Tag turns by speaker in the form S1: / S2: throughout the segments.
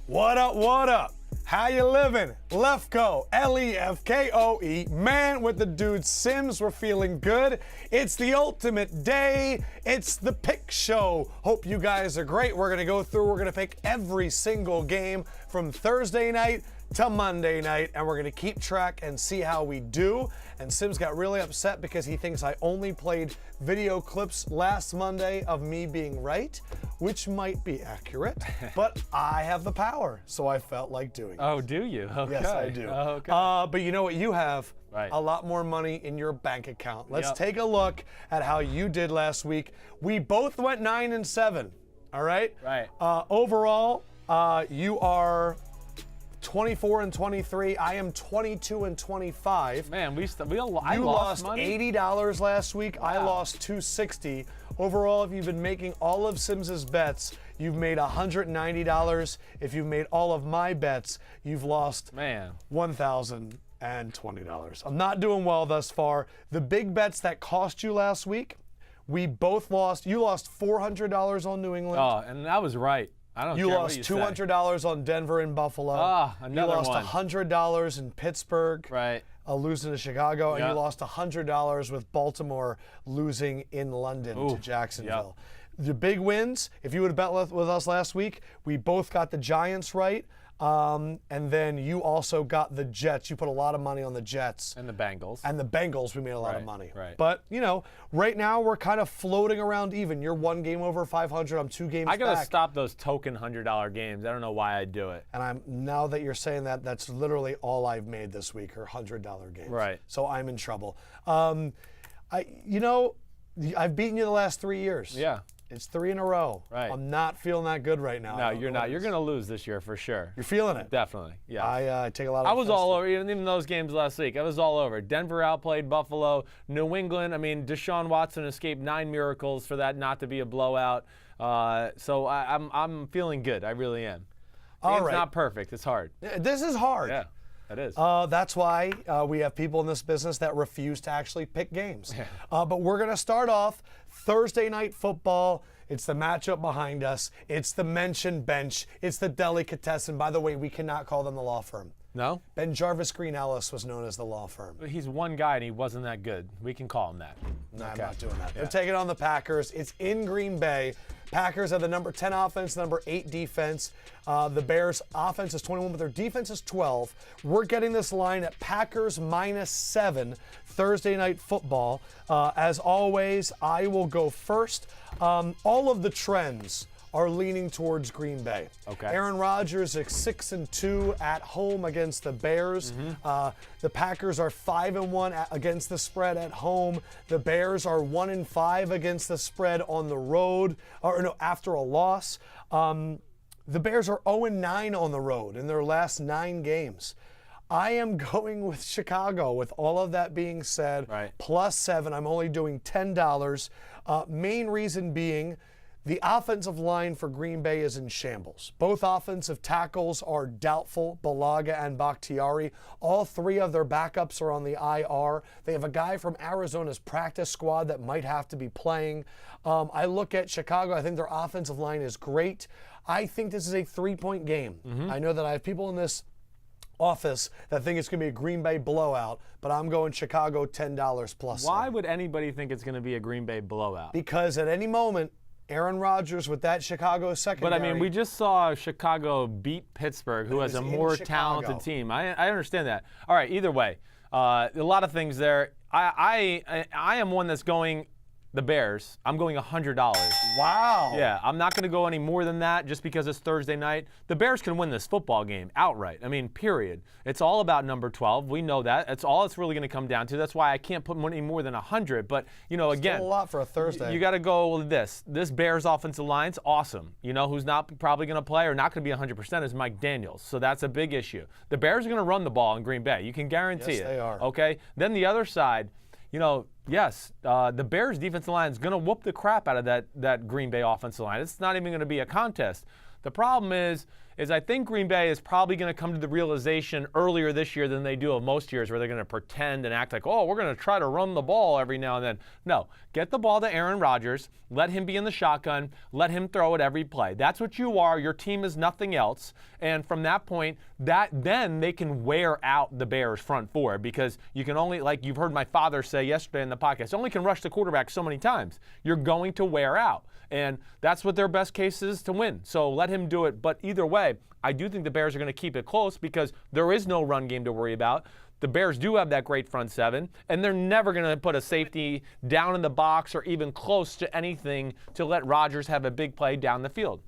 S1: What up, what up? How you living? Lefkoe, L-E-F-K-O-E, man with the dude Sims. We're feeling good. It's the ultimate day. It's the pick show. Hope you guys are great. We're going to go through, we're going to pick every single game from Thursday night to Monday night, and we're going to keep track and see how we do. And Sims got really upset because he thinks I only played video clips last Monday of me being right, which might be accurate, but I have the power, so I felt like doing it.
S2: Oh, do you? Okay.
S1: Yes, I do.
S2: Oh, okay.
S1: But you know what you have?
S2: Right.
S1: A lot more money in your bank account. Let's
S2: Yep.
S1: take a look at how you did last week. We both went 9-7, all right?
S2: Right.
S1: Overall, you are 24-23. I am 22-25.
S2: Man, I
S1: You
S2: lost
S1: lost
S2: money.
S1: $80 last week. I
S2: Wow.
S1: lost $260. Overall, if you've been making all of Sims's bets, you've made $190. If you've made all of my bets, you've lost $1,020. I'm not doing well thus far. The big bets that cost you last week, we both lost. You lost $400 on New England.
S2: Oh, and that was right. I don't
S1: You
S2: care
S1: lost
S2: what you say.
S1: $200 on Denver and Buffalo.
S2: Another
S1: You lost
S2: one.
S1: $100 in Pittsburgh.
S2: Right.
S1: Losing to Chicago, and
S2: Yeah.
S1: you lost $100 with Baltimore losing in London to
S2: Ooh,
S1: Jacksonville. The big wins, if you would have bet with us last week, we both got the Giants right, and then you also got the Jets. You put a lot of money on the Jets.
S2: And the Bengals.
S1: And the Bengals, we made a lot of
S2: Right,
S1: money.
S2: right.
S1: But, you know, right now we're kind of floating around even. You're one game over 500. I'm 2 games
S2: I gotta
S1: back.
S2: stop those token $100 games. I don't know why I do it.
S1: And now that you're saying that, that's literally all I've made this week are $100 games.
S2: Right.
S1: So I'm in trouble. I've beaten you the last 3 years.
S2: Yeah.
S1: It's 3 in a row.
S2: Right.
S1: I'm not feeling that good right now.
S2: No, you're not. You're gonna lose this year for sure.
S1: You're feeling it.
S2: Definitely. Yeah.
S1: I take a lot of
S2: I was
S1: offense
S2: all
S1: to it.
S2: over, even those games last week. I was all over. Denver outplayed Buffalo. New England, I mean, Deshaun Watson escaped 9 miracles for that not to be a blowout. So I'm feeling good. I really am.
S1: All
S2: It's
S1: right.
S2: not perfect. It's hard.
S1: This is hard.
S2: Yeah, it is.
S1: That's why we have people in this business that refuse to actually pick games. But we're going to start off Thursday night football. It's the matchup behind us. It's the mentioned bench. It's the delicatessen. By the way, we cannot call them the law firm.
S2: No?
S1: Ben Jarvis Green Ellis was known as the law firm.
S2: He's one guy and he wasn't that good. We can call him that.
S1: No,
S2: Okay.
S1: I'm not doing that.
S2: Yeah.
S1: They're taking on the Packers. It's in Green Bay. Packers have the number 10 offense, number 8 defense. The Bears' offense is 21, but their defense is 12. We're getting this line at Packers -7 Thursday night football. As always, I will go first. All of the trends are leaning towards Green Bay.
S2: Okay.
S1: Aaron Rodgers is 6-2 at home against the Bears. The Packers are 5-1 against the spread at home. The Bears are 1-5 against the spread on the road, or no, after a loss. The Bears are 0-9 on the road in their last 9 games. I am going with Chicago. With all of that being said,
S2: Right.
S1: +7. I'm only doing $10. Main reason being, the offensive line for Green Bay is in shambles. Both offensive tackles are doubtful, Balaga and Bakhtiari. All 3 of their backups are on the IR. They have a guy from Arizona's practice squad that might have to be playing. I look at Chicago. I think their offensive line is great. I think this is a 3-point game. I know that I have people in this office that think it's going to be a Green Bay blowout, but I'm going Chicago $10 +7.
S2: Why would anybody think it's going to be a Green Bay blowout?
S1: Because at any moment, Aaron Rodgers with that Chicago secondary.
S2: But I mean, we just saw Chicago beat Pittsburgh, who has a
S1: was in
S2: more
S1: Chicago.
S2: talented team. I understand that. All right, either way, a lot of things there. I am one that's going the Bears. I'm going $100.
S1: Wow.
S2: Yeah, I'm not going to go any more than that just because it's Thursday night. The Bears can win this football game outright. I mean, period. It's all about number 12. We know that. That's all it's really going to come down to. That's why I can't put any more than 100. But, again.
S1: Still a lot for a Thursday.
S2: You got to go with this. This Bears offensive line's awesome. Who's not probably going to play or not going to be 100% is Mike Daniels. So that's a big issue. The Bears are going to run the ball in Green Bay. You can guarantee it.
S1: Yes, they are.
S2: Okay? Then the other side, yes, the Bears defensive line is going to whoop the crap out of that Green Bay offensive line. It's not even going to be a contest. The problem is I think Green Bay is probably going to come to the realization earlier this year than they do of most years where they're going to pretend and act like, oh, we're going to try to run the ball every now and then. No, get the ball to Aaron Rodgers, let him be in the shotgun, let him throw it every play. That's what you are. Your team is nothing else. And from that point, then they can wear out the Bears front four because you can only, like you've heard my father say yesterday in the podcast, only can rush the quarterback so many times. You're going to wear out. And that's what their best case is to win. So let him do it. But either way, I do think the Bears are going to keep it close because there is no run game to worry about. The Bears do have that great front seven, and they're never going to put a safety down in the box or even close to anything to let Rodgers have a big play down the field.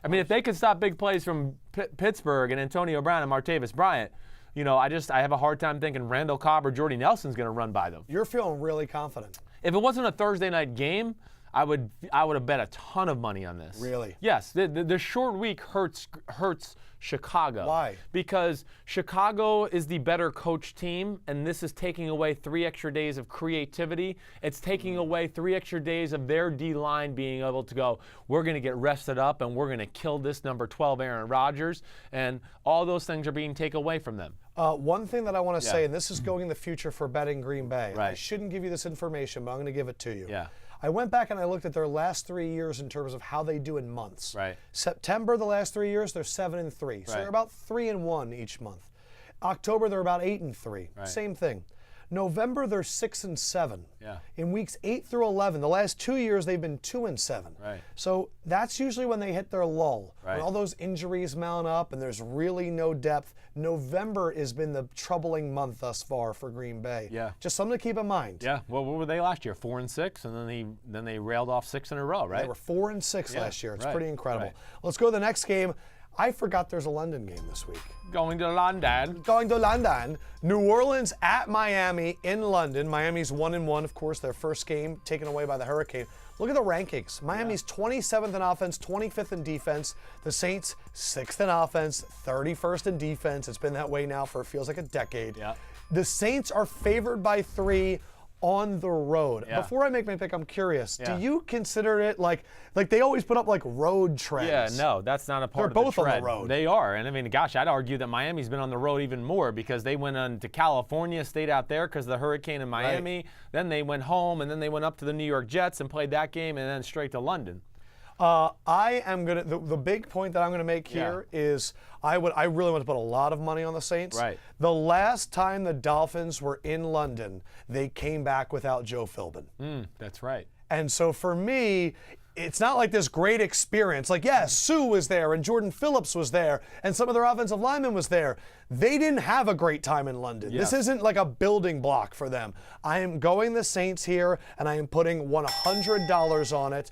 S2: I mean, if they can stop big plays from Pittsburgh and Antonio Brown and Martavis Bryant, I have a hard time thinking Randall Cobb or Jordy Nelson's going to run by them.
S1: You're feeling really confident.
S2: If it wasn't a Thursday night game, I would have bet a ton of money on this.
S1: Really?
S2: Yes. The short week hurts Chicago.
S1: Why?
S2: Because Chicago is the better coach team, and this is taking away 3 extra days of creativity. It's taking away 3 extra days of their D-line being able to go, we're going to get rested up, and we're going to kill this number 12 Aaron Rodgers, and all those things are being taken away from them.
S1: One thing that I want to say, and this is going in the future for betting Green Bay.
S2: Right.
S1: I shouldn't give you this information, but I'm going to give it to you.
S2: Yeah.
S1: I went back and I looked at their last 3 years in terms of how they do in months.
S2: Right.
S1: September, the last 3 years, they're 7-3. So
S2: Right.
S1: they're about 3-1 each month. October, they're about 8-3.
S2: Right.
S1: Same thing. November, they're 6-7.
S2: Yeah.
S1: In weeks 8 through 11, the last 2 years, they've been 2-7.
S2: Right.
S1: So that's usually when they hit their lull.
S2: Right.
S1: When all those injuries mount up and there's really no depth. November has been the troubling month thus far for Green Bay.
S2: Yeah.
S1: Just something to keep in mind.
S2: Yeah. Well, what were they last year? 4-6, and then they railed off 6 in a row, right?
S1: They were 4-6
S2: Yeah,
S1: last year. It's
S2: right,
S1: pretty incredible.
S2: right.
S1: Let's go to the next game. I forgot there's a London game this week.
S2: Going to London.
S1: Going to London. New Orleans at Miami in London. Miami's 1-1, of course, their first game taken away by the Hurricane. Look at the rankings. Miami's 27th in offense, 25th in defense. The Saints, 6th in offense, 31st in defense. It's been that way now for, it feels like a decade.
S2: Yeah.
S1: The Saints are favored by 3 on the road.
S2: Yeah.
S1: Before I make my pick, I'm curious.
S2: Yeah.
S1: Do you consider it like they always put up like road trends?
S2: Yeah, no, that's not a part
S1: They're
S2: of the
S1: both on the
S2: trend.
S1: road.
S2: They are, and I mean, gosh, I'd argue that Miami's been on the road even more because they went on to California, stayed out there because of the hurricane in Miami.
S1: Right.
S2: Then they went home, and then they went up to the New York Jets and played that game, and then straight to London.
S1: I am gonna. The big point that I'm gonna make here is I really want to put a lot of money on the Saints.
S2: Right.
S1: The last time the Dolphins were in London, they came back without Joe Philbin.
S2: That's right.
S1: And so for me, it's not like this great experience. Like, yeah, Sue was there and Jordan Phillips was there and some of their offensive linemen was there. They didn't have a great time in London.
S2: Yeah.
S1: This isn't like a building block for them. I am going the Saints here, and I am putting $100 on it.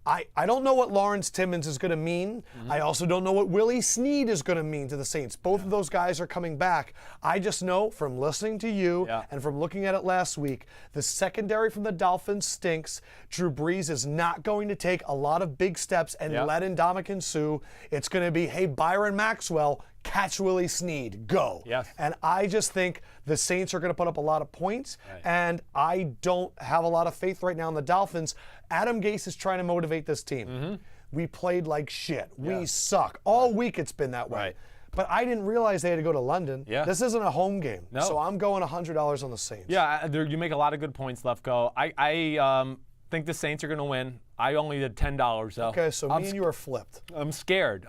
S1: I don't know what Lawrence Timmons is going to mean. I also don't know what Willie Snead is going to mean to the Saints. Both of those guys are coming back. I just know from listening to you and from looking at it last week, the secondary from the Dolphins stinks. Drew Brees is not going to take a lot of big steps and let in Ndamukong Suh. It's going to be, hey, Byron Maxwell, catch Willie Snead, go.
S2: Yes.
S1: And I just think the Saints are going to put up a lot of points, and I don't have a lot of faith right now in the Dolphins. Adam Gase is trying to motivate this team. We played like shit. We suck. All week it's been that way.
S2: Right.
S1: But I didn't realize they had to go to London.
S2: Yeah.
S1: This isn't a home game.
S2: No.
S1: So I'm going $100 on the Saints.
S2: Yeah, you make a lot of good points, Lefkoe. I think the Saints are going to win. I only did $10 though.
S1: Okay, so me and you are flipped.
S2: I'm scared.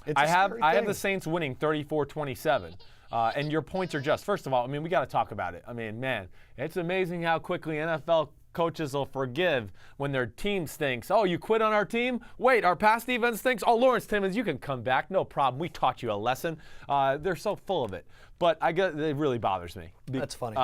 S1: It's a
S2: I have
S1: scary thing.
S2: the Saints winning 34-27. And your points are just, first of all, I mean, we got to talk about it. I mean, man, it's amazing how quickly NFL coaches will forgive when their team stinks. Oh, you quit on our team? Wait, our pass defense stinks? Oh, Lawrence Timmons, you can come back. No problem. We taught you a lesson. They're so full of it. But it really bothers me.
S1: That's funny.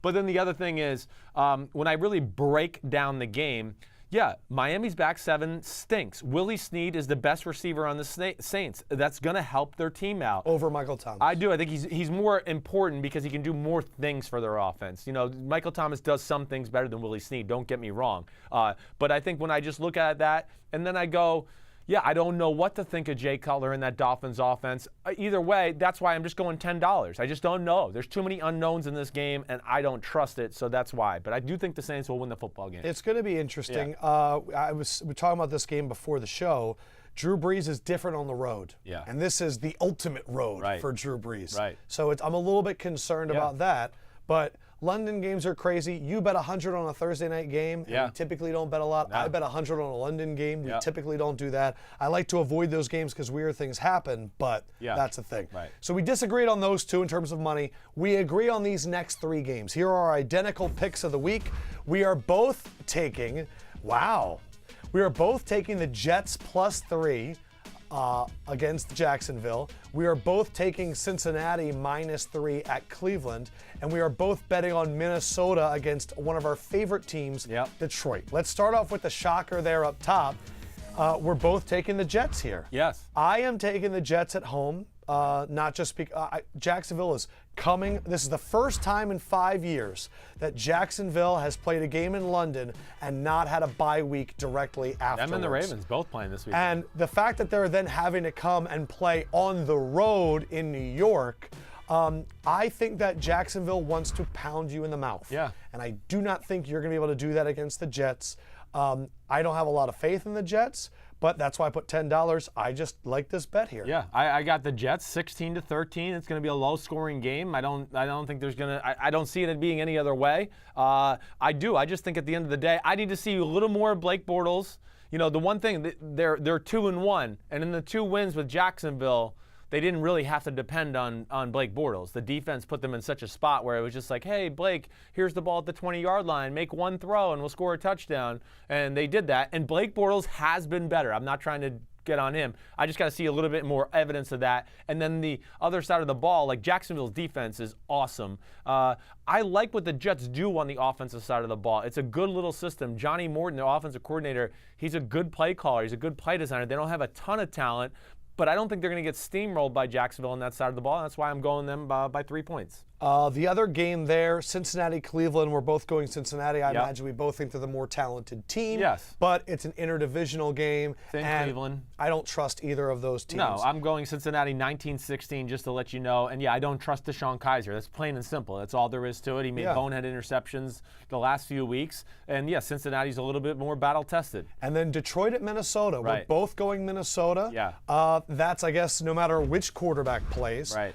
S2: But then the other thing is, when I really break down the game, yeah, Miami's back seven stinks. Willie Snead is the best receiver on the Saints. That's going to help their team out.
S1: Over Michael Thomas.
S2: I do. I think he's more important because he can do more things for their offense. You know, Michael Thomas does some things better than Willie Snead. Don't get me wrong. But I think when I just look at that and then I go, yeah, I don't know what to think of Jay Cutler in that Dolphins offense. Either way, that's why I'm just going $10. I just don't know. There's too many unknowns in this game, and I don't trust it, so that's why. But I do think the Saints will win the football game.
S1: It's going to be interesting. Yeah. We were talking about this game before the show. Drew Brees is different on the road.
S2: Yeah.
S1: And this is the ultimate road for Drew Brees.
S2: Right.
S1: So I'm a little bit concerned about that. But London games are crazy. You bet 100 on a Thursday night game. And we typically don't bet a lot. No. I bet 100 on a London game. We typically don't do that. I like to avoid those games because weird things happen, but that's the thing.
S2: Right.
S1: So we disagreed on those two in terms of money. We agree on these next three games. Here are our identical picks of the week. We are both taking, we are both taking the Jets +3. Against Jacksonville. We are both taking Cincinnati -3 at Cleveland, and we are both betting on Minnesota against one of our favorite teams, Detroit. Let's start off with the shocker there up top. We're both taking the Jets here.
S2: Yes.
S1: I am taking the Jets at home, not just because Jacksonville is coming. This is the first time in 5 years that Jacksonville has played a game in London and not had a bye week directly afterwards.
S2: Them and the Ravens both playing this week.
S1: And the fact that they're then having to come and play on the road in New York, I think that Jacksonville wants to pound you in the mouth.
S2: Yeah.
S1: And I do not think you're going to be able to do that against the Jets. I don't have a lot of faith in the Jets, but that's why I put $10. I just like this bet here.
S2: Yeah, I got the Jets 16-13. It's going to be a low-scoring game. I don't think there's going to. I don't see it being any other way. I do. I just think at the end of the day, I need to see a little more of Blake Bortles. You know, the one thing they're 2-1, and in the 2 wins with Jacksonville, they didn't really have to depend on Blake Bortles. The defense put them in such a spot where it was just like, hey, Blake, here's the ball at the 20-yard line. Make one throw and we'll score a touchdown. And they did that. And Blake Bortles has been better. I'm not trying to get on him. I just got to see a little bit more evidence of that. And then the other side of the ball, like Jacksonville's defense is awesome. I like what the Jets do on the offensive side of the ball. It's a good little system. Johnny Morton, their offensive coordinator, he's a good play caller. He's a good play designer. They don't have a ton of talent, but I don't think they're going to get steamrolled by Jacksonville on that side of the ball. And that's why I'm going them by 3 points.
S1: The other game there, Cincinnati-Cleveland, we're both going Cincinnati. I imagine we both think they're the more talented team.
S2: Yes.
S1: But it's an interdivisional game.
S2: And Cleveland.
S1: I don't trust either of those teams.
S2: No, I'm going Cincinnati 19-16 just to let you know. And, yeah, I don't trust DeShone Kizer. That's plain and simple. That's all there is to it. He made bonehead interceptions the last few weeks. And, yeah, Cincinnati's a little bit more battle-tested.
S1: And then Detroit at Minnesota.
S2: Right.
S1: We're both going Minnesota.
S2: Yeah.
S1: That's, I guess, no matter which quarterback plays.
S2: Right.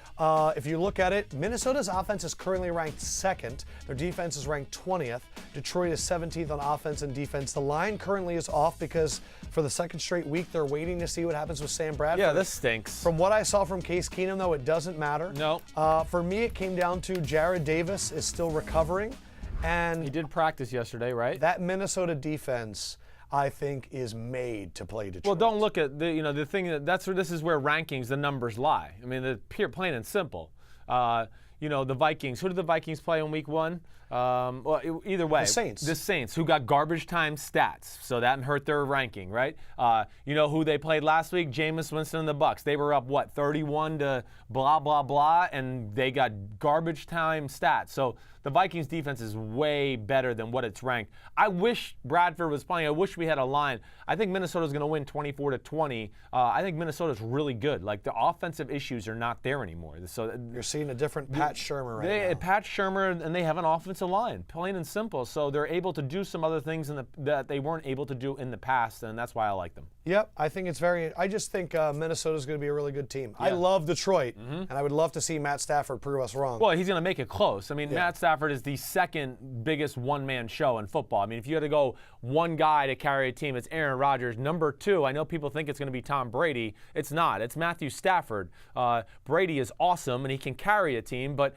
S1: If you look at it, Minnesota's offense is currently ranked 2nd. Their defense is ranked 20th. Detroit is 17th on offense and defense. The line currently is off because for the 2nd straight week, they're waiting to see what happens with Sam Bradford.
S2: Yeah, this stinks.
S1: From what I saw from Case Keenum, though, it doesn't matter.
S2: No.
S1: For me, it came down to Jared Davis is still recovering. And
S2: he did practice yesterday, right?
S1: That Minnesota defense, I think, is made to play Detroit.
S2: Well, don't look at the thing this is where rankings, the numbers lie. I mean, the pure plain and simple. The Vikings. Who did the Vikings play in week 1? Well, either way.
S1: The Saints.
S2: The Saints, who got garbage time stats. So that hurt their ranking, right? You know who they played last week? Jameis Winston and the Bucs. They were up, 31 to blah, blah, blah, and they got garbage time stats. So the Vikings defense is way better than what it's ranked. I wish Bradford was playing. I wish we had a line. I think Minnesota's going to win 24-20. I think Minnesota's really good. Like, the offensive issues are not there anymore. So
S1: you're seeing a different Pat Shurmur right now.
S2: Pat Shurmur, and they have an offensive line, plain and simple. So they're able to do some other things that they weren't able to do in the past, and that's why I like them.
S1: Yep, I think it's I just think Minnesota's going to be a really good team. Yeah. I love Detroit, and I would love to see Matt Stafford prove us wrong.
S2: Well, he's going to make it close. I mean, Matt Stafford is the 2nd biggest one-man show in football. I mean, if you had to go one guy to carry a team, it's Aaron Rodgers. Number 2, I know people think it's going to be Tom Brady. It's not. It's Matthew Stafford. Brady is awesome, and he can carry a team, but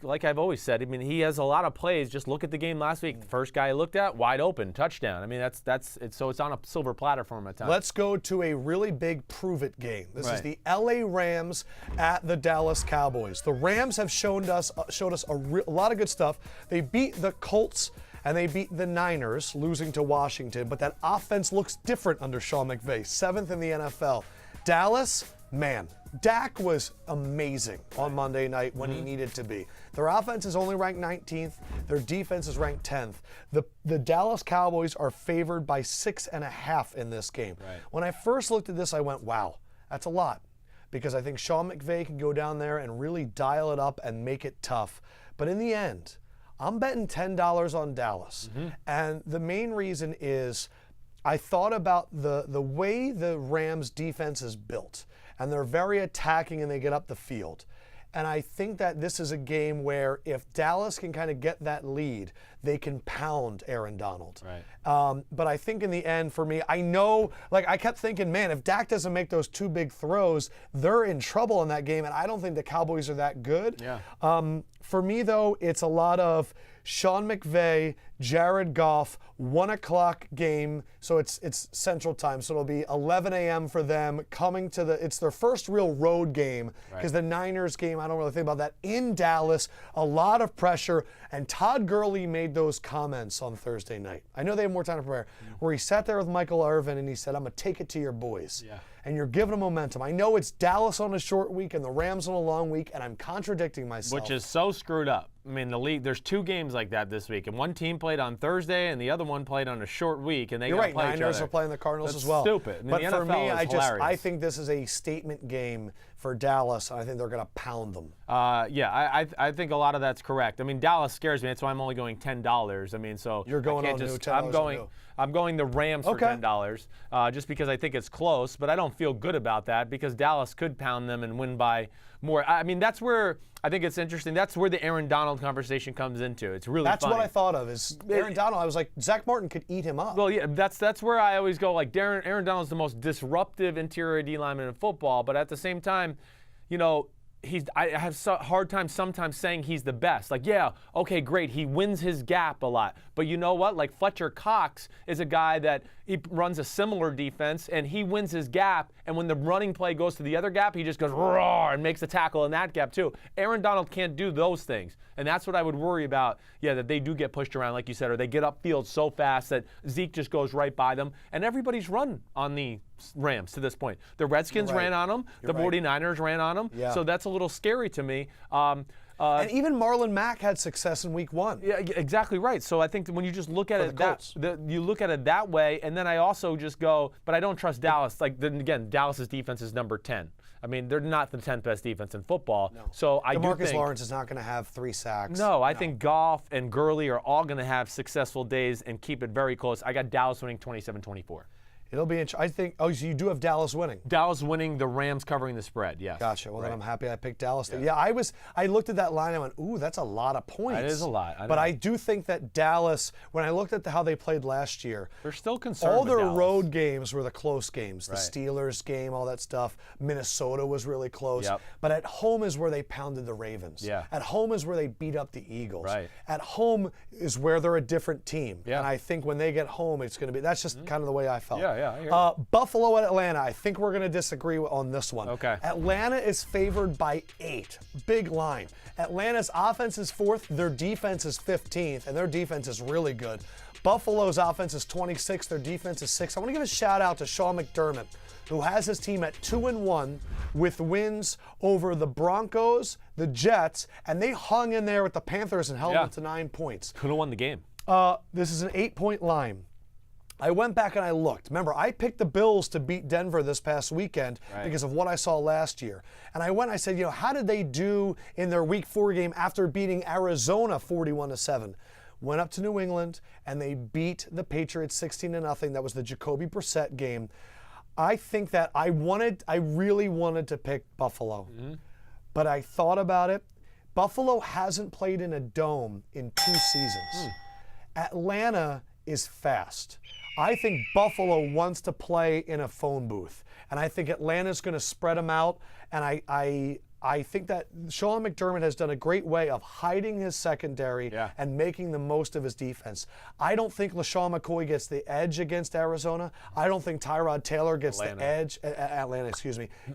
S2: like I've always said, I mean, he has a lot of plays. Just look at the game last week. The first guy I looked at, wide open, touchdown. I mean, so it's on a silver platter for him at times.
S1: Let's go to a really big prove-it game. This is
S2: Right.
S1: the LA Rams at the Dallas Cowboys. The Rams have showed us a lot of good stuff. They beat the Colts and they beat the Niners, losing to Washington. But that offense looks different under Sean McVay, 7th in the NFL. Dallas, man, Dak was amazing on Monday night when he needed to be. Their offense is only ranked 19th. Their defense is ranked 10th. The Dallas Cowboys are favored by 6.5 in this game.
S2: Right.
S1: When I first looked at this, I went, wow, that's a lot. Because I think Sean McVay can go down there and really dial it up and make it tough. But in the end, I'm betting $10 on Dallas. And the main reason is I thought about the way the Rams defense is built. And they're very attacking and they get up the field. And I think that this is a game where if Dallas can kind of get that lead, they can pound Aaron Donald.
S2: Right.
S1: But I think in the end, for me, I know, like I kept thinking, man, if Dak doesn't make those two big throws, they're in trouble in that game. And I don't think the Cowboys are that good.
S2: Yeah.
S1: For me, though, it's a lot of Sean McVay, Jared Goff, 1 o'clock game. So it's Central Time. So it'll be 11 a.m. for them coming to it's their first real road game because the Niners game, I don't really think about that. In Dallas, a lot of pressure. And Todd Gurley made those comments on Thursday night. I know they have more time to prepare, where he sat there with Michael Irvin and he said, I'm going to take it to your boys.
S2: Yeah.
S1: And you're giving them momentum. I know it's Dallas on a short week and the Rams on a long week, and I'm contradicting myself.
S2: Which is so screwed up. I mean, the league, there's 2 games like that this week, and one team played on Thursday and the other one played on a short week, and they
S1: You're
S2: got
S1: right.
S2: to play each
S1: Niners
S2: other.
S1: are playing the Cardinals
S2: That's
S1: as well.
S2: Stupid. I mean,
S1: But
S2: the
S1: for
S2: NFL
S1: me,
S2: is
S1: I
S2: hilarious.
S1: think this is a statement game for Dallas. I think they're going to pound them.
S2: Yeah, I think a lot of that's correct. I mean, Dallas scares me. That's why I'm only going $10. I mean, so
S1: You're going
S2: I can't
S1: on new
S2: just,
S1: $10
S2: I'm going the Rams for
S1: Okay.
S2: $10, just because I think it's close. But I don't feel good about that because Dallas could pound them and win by more. I mean, that's where I think it's interesting. That's where the Aaron Donald conversation comes into. It's really
S1: That's
S2: funny.
S1: what I thought of is Aaron Donald. I was like, Zach Martin could eat him up.
S2: Well, yeah, that's where I always go. Like, Aaron Donald's the most disruptive interior D lineman in football, but at the same time, you know, I have a hard time sometimes saying he's the best. Like, yeah, okay, great. He wins his gap a lot. But you know what? Like, Fletcher Cox is a guy that he runs a similar defense, and he wins his gap. And when the running play goes to the other gap, he just goes roar and makes a tackle in that gap too. Aaron Donald can't do those things. And that's what I would worry about, that they do get pushed around, like you said, or they get upfield so fast that Zeke just goes right by them. And everybody's run on the Rams to this point. The Redskins ran on them. The 49ers ran on them.
S1: Yeah.
S2: So that's a little scary to me.
S1: And even Marlon Mack had success in week 1.
S2: Yeah, exactly right. So I think that when you just look at it you look at it that way, and then I also just go, but I don't trust Dallas. Like, then again, Dallas's defense is number 10. I mean, they're not the 10th best defense in football. No. So I do think
S1: Lawrence is not going to have 3 sacks.
S2: No, I think Goff and Gurley are all going to have successful days and keep it very close. I got Dallas winning 27-24.
S1: It'll be interesting. I think, so you do have Dallas winning.
S2: Dallas winning, the Rams covering the spread, yes.
S1: Gotcha. Well, then I'm happy I picked Dallas. Yeah, I looked at that line and I went, ooh, that's a lot of points.
S2: That is a lot.
S1: But I do think that Dallas, when I looked at how they played last year,
S2: they're still concerned
S1: all
S2: with
S1: their
S2: Dallas.
S1: road games were the close games. The
S2: Right.
S1: Steelers game, all that stuff. Minnesota was really close.
S2: Yep.
S1: But at home is where they pounded the Ravens.
S2: Yeah.
S1: At home is where they beat up the Eagles.
S2: Right.
S1: At home is where they're a different team.
S2: Yeah.
S1: And I think when they get home, it's going to be, that's just kind of the way I felt.
S2: Yeah, I hear you.
S1: Buffalo at Atlanta. I think we're going to disagree on this one.
S2: Okay.
S1: Atlanta is favored by 8. Big line. Atlanta's offense is 4th. Their defense is 15th, and their defense is really good. Buffalo's offense is 26th. Their defense is 6th. I want to give a shout out to Sean McDermott, who has his team at 2-1 with wins over the Broncos, the Jets, and they hung in there with the Panthers and held them to 9 points.
S2: Could have won the game.
S1: This is an 8-point line. I went back and I looked. Remember, I picked the Bills to beat Denver this past weekend because of what I saw last year. And I said, how did they do in their week 4 game after beating Arizona 41-7? Went up to New England and they beat the Patriots 16-0. That was the Jacoby Brissett game. I think that I really wanted to pick Buffalo. But I thought about it. Buffalo hasn't played in a dome in 2 seasons. Atlanta is fast. I think Buffalo wants to play in a phone booth, and I think Atlanta's going to spread them out. And I think that Sean McDermott has done a great way of hiding his secondary and making the most of his defense. I don't think LaShawn McCoy gets the edge against Arizona. I don't think Tyrod Taylor gets the edge,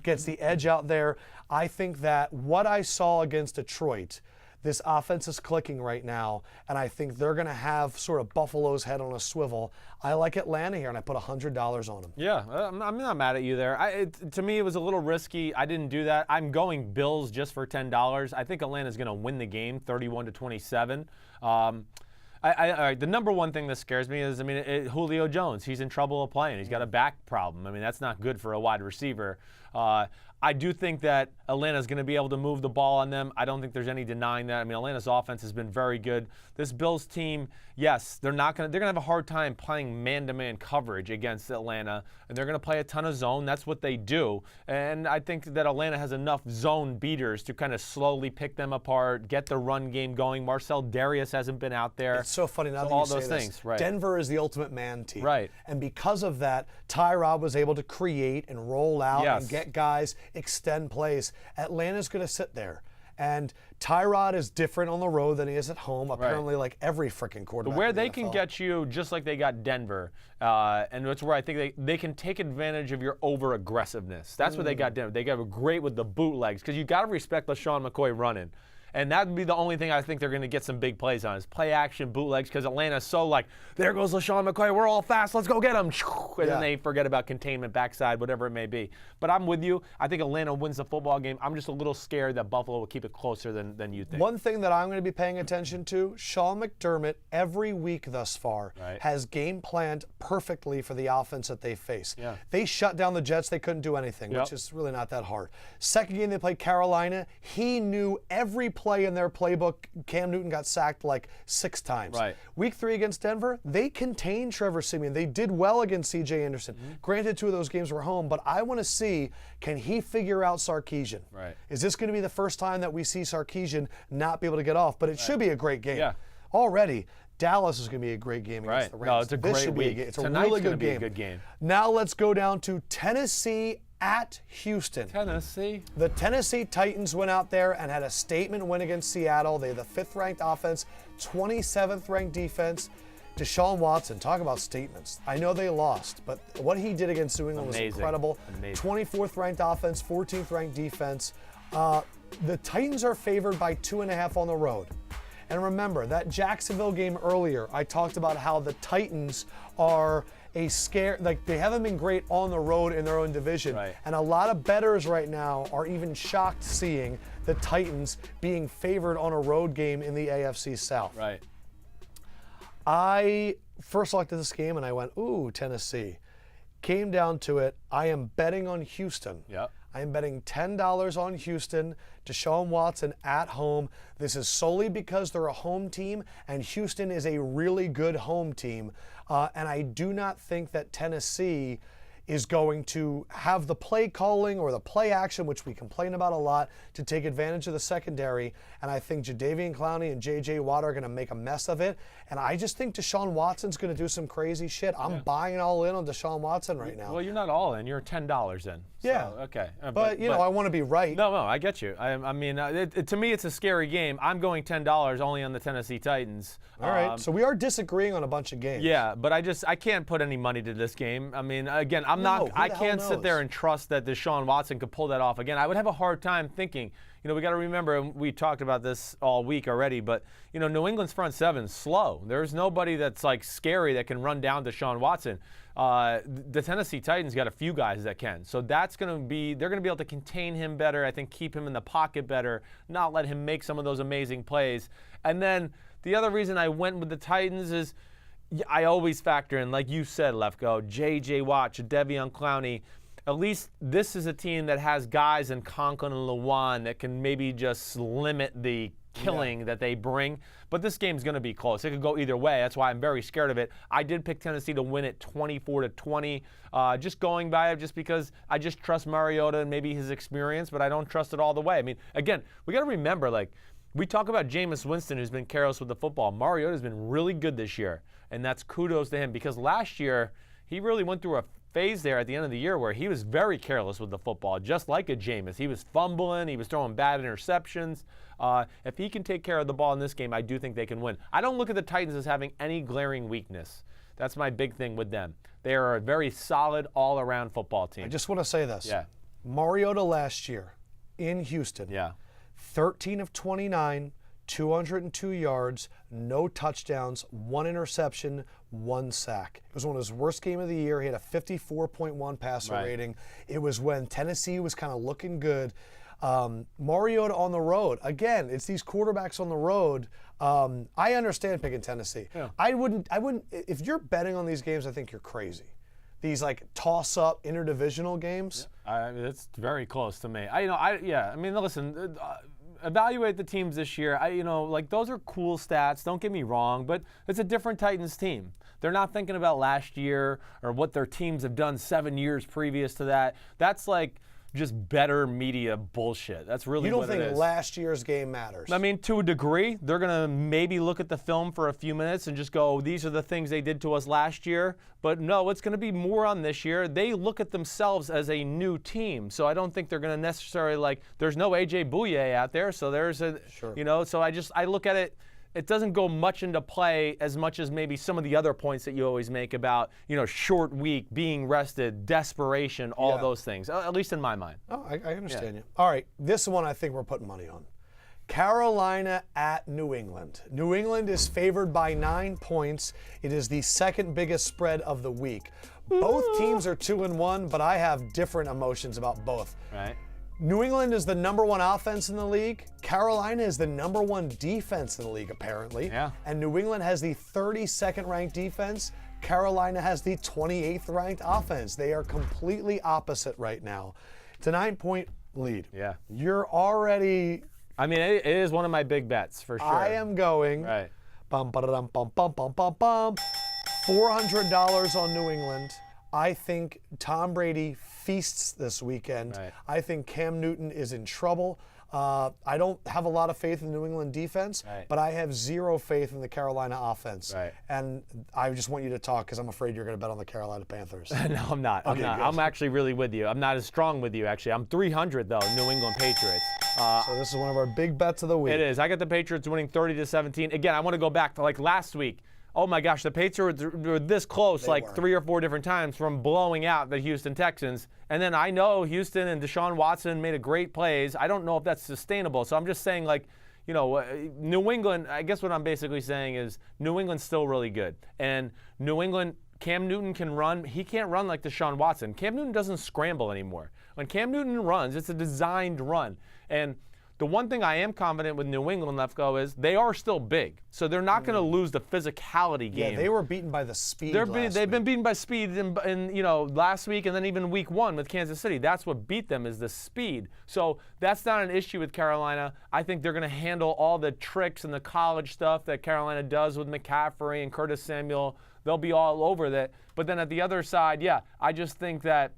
S1: gets the edge out there. I think that what I saw against Detroit, this offense is clicking right now, and I think they're going to have sort of Buffalo's head on a swivel. I like Atlanta here, and I put $100 on them.
S2: Yeah, I'm not mad at you there. To me, it was a little risky. I didn't do that. I'm going Bills just for $10. I think Atlanta's going to win the game, 31-27. The number one thing that scares me is, Julio Jones. He's in trouble of playing. He's got a back problem. That's not good for a wide receiver. I do think that Atlanta's going to be able to move the ball on them. I don't think there's any denying that. Atlanta's offense has been very good. This Bills team, yes, they're going to have a hard time playing man-to-man coverage against Atlanta, and they're going to play a ton of zone. That's what they do. And I think that Atlanta has enough zone beaters to kind of slowly pick them apart, get the run game going. Marcel Darius hasn't been out there.
S1: It's so funny now that
S2: all
S1: you say
S2: those
S1: this.
S2: Things, right.
S1: Denver is the ultimate man team.
S2: Right.
S1: And because of that, Tyrod was able to create and roll out and get guys, extend plays. Atlanta's going to sit there. And Tyrod is different on the road than he is at home, apparently like every freaking quarterback.
S2: Where they can get you, just like they got Denver, and that's where I think they can take advantage of your over-aggressiveness. That's what they got Denver. They got great with the bootlegs, because you got to respect LaShawn McCoy running. And that would be the only thing I think they're going to get some big plays on is play action, bootlegs, because Atlanta's so like, there goes LaShawn McCoy, we're all fast, let's go get him. And then they forget about containment, backside, whatever it may be. But I'm with you. I think Atlanta wins the football game. I'm just a little scared that Buffalo will keep it closer than you think.
S1: One thing that I'm going to be paying attention to, Sean McDermott every week thus far has game planned perfectly for the offense that they face. They shut down the Jets. They couldn't do anything, which is really not that hard. Second game they played Carolina, he knew every play in their playbook. Cam Newton got sacked like 6 times. Week 3 against Denver, they contained Trevor Siemian. They did well against C.J. Anderson. Granted, 2 of those games were home, but I want to see, can he figure out Sarkisian? Is this going to be the first time that we see Sarkisian not be able to get off? But it should be a great game. Already, Dallas is going to be a great game against the Rams.
S2: No, it's a great week.
S1: It's a really good game.
S2: A good game.
S1: Now let's go down to Tennessee at Houston.
S2: Tennessee.
S1: The Tennessee Titans went out there and had a statement win against Seattle. They had the 5th-ranked offense, 27th-ranked defense. Deshaun Watson, talk about statements. I know they lost, but what he did against New England was incredible. 24th-ranked offense, 14th-ranked defense. The Titans are favored by 2.5 on the road. And remember, that Jacksonville game earlier, I talked about how the Titans are they haven't been great on the road in their own division. And a lot of bettors right now are even shocked seeing the Titans being favored on a road game in the AFC South. I first looked at this game and I went, ooh, Tennessee. Came down to it, I am betting on Houston. I am betting $10 on Houston, Deshaun Watson at home. This is solely because they're a home team, and Houston is a really good home team. And I do not think that Tennessee is going to have the play calling or the play action, which we complain about a lot, to take advantage of the secondary. And I think Jadeveon Clowney and J.J. Watt are going to make a mess of it. And I just think Deshaun Watson's going to do some crazy shit. I'm buying all in on Deshaun Watson right now.
S2: Well, you're not all in. You're $10 in.
S1: Yeah.
S2: So, okay.
S1: But I want to be right.
S2: No, I get you. To me, it's a scary game. I'm going $10 only on the Tennessee Titans.
S1: All right. So we are disagreeing on a bunch of games.
S2: Yeah, but I can't put any money to this game. Again, I can't sit there and trust that Deshaun Watson could pull that off again. I would have a hard time thinking. We got to remember, and we talked about this all week already, but, New England's front seven's slow. There's nobody that's, scary that can run down Deshaun Watson. The Tennessee Titans got a few guys that can. So they're going to be able to contain him better, I think keep him in the pocket better, not let him make some of those amazing plays. And then the other reason I went with the Titans is I always factor in, like you said, Lefkoe, J.J. Watt, Jadeveon Clowney. At least this is a team that has guys in Conklin and Lewan that can maybe just limit the killing that they bring. But this game's going to be close. It could go either way. That's why I'm very scared of it. I did pick Tennessee to win it 24-20. Just going by it just because I just trust Mariota and maybe his experience, but I don't trust it all the way. Again, we got to remember, we talk about Jameis Winston, who's been careless with the football. Mariota's been really good this year, and that's kudos to him because last year he really went through a phase there at the end of the year where he was very careless with the football, just like a Jameis. He was fumbling. He was throwing bad interceptions. If he can take care of the ball in this game, I do think they can win. I don't look at the Titans as having any glaring weakness. That's my big thing with them. They are a very solid all-around football team.
S1: I just want to say this.
S2: Yeah.
S1: Mariota last year in Houston, 13 of 29, 202 yards, no touchdowns, 1 interception, 1 sack. It was one of his worst games of the year. He had a 54.1 passer rating. It was when Tennessee was kind of looking good. Mariota on the road. Again, it's these quarterbacks on the road. I understand picking Tennessee.
S2: Yeah.
S1: I wouldn't, if you're betting on these games, I think you're crazy. These like toss-up interdivisional games.
S2: It's very close to me. I mean, listen, evaluate the teams this year. Like those are cool stats. Don't get me wrong, but it's a different Titans team. They're not thinking about last year or what their teams have done 7 years previous to that. That's like just better media bullshit. That's really what it is.
S1: You don't think last year's game matters?
S2: I mean, to a degree. They're going to maybe look at the film for a few minutes and just go, these are the things they did to us last year. But no, it's going to be more on this year. They look at themselves as a new team. So I don't think they're going to necessarily there's no A.J. Bouye out there. So there's so I look at it. It doesn't go much into play as much as maybe some of the other points that you always make about, short week, being rested, desperation, all those things, at least in my mind.
S1: Oh, I understand you. All right, this one I think we're putting money on. Carolina at New England. New England is favored by 9 points. It is the second biggest spread of the week. Both teams are 2-1, but I have different emotions about both.
S2: Right.
S1: New England is the #1 offense in the league. Carolina is the #1 defense in the league, apparently.
S2: Yeah.
S1: And New England has the 32nd ranked defense. Carolina has the 28th ranked offense. They are completely opposite right now. It's a 9-point lead.
S2: Yeah.
S1: You're already.
S2: I mean, it is one of my big bets for sure.
S1: I am going.
S2: Right.
S1: Bum, ba-da-dum, bum, bum, bum, bum, bum. $400 on New England. I think Tom Brady feasts this weekend.
S2: Right.
S1: I think Cam Newton is in trouble. I don't have a lot of faith in the New England defense, but I have zero faith in the Carolina offense.
S2: Right.
S1: And I just want you to talk because I'm afraid you're going to bet on the Carolina Panthers.
S2: No, I'm not. I'm not. I'm actually really with you. I'm not as strong with you, actually. I'm 300, though, New England Patriots.
S1: So this is one of our big bets of the week.
S2: It is. I got the Patriots winning 30-17. Again, I want to go back to last week. Oh my gosh, the Patriots were this close 3 or 4 different times from blowing out the Houston Texans. And then I know Houston and Deshaun Watson made a great plays. I don't know if that's sustainable. So I'm just saying New England, I guess what I'm basically saying is New England's still really good. And New England, Cam Newton can run. He can't run like Deshaun Watson. Cam Newton doesn't scramble anymore. When Cam Newton runs, it's a designed run. And the one thing I am confident with New England, Lefkoe, is they are still big. So they're not going to lose the physicality game.
S1: Yeah, they were beaten by the speed
S2: They've been beaten by speed in last week and then even week 1 with Kansas City. That's what beat them is the speed. So that's not an issue with Carolina. I think they're going to handle all the tricks and the college stuff that Carolina does with McCaffrey and Curtis Samuel. They'll be all over that. But then at the other side, I just think that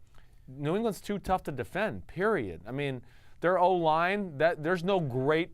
S2: New England's too tough to defend, period. I mean, their O-line, there's no great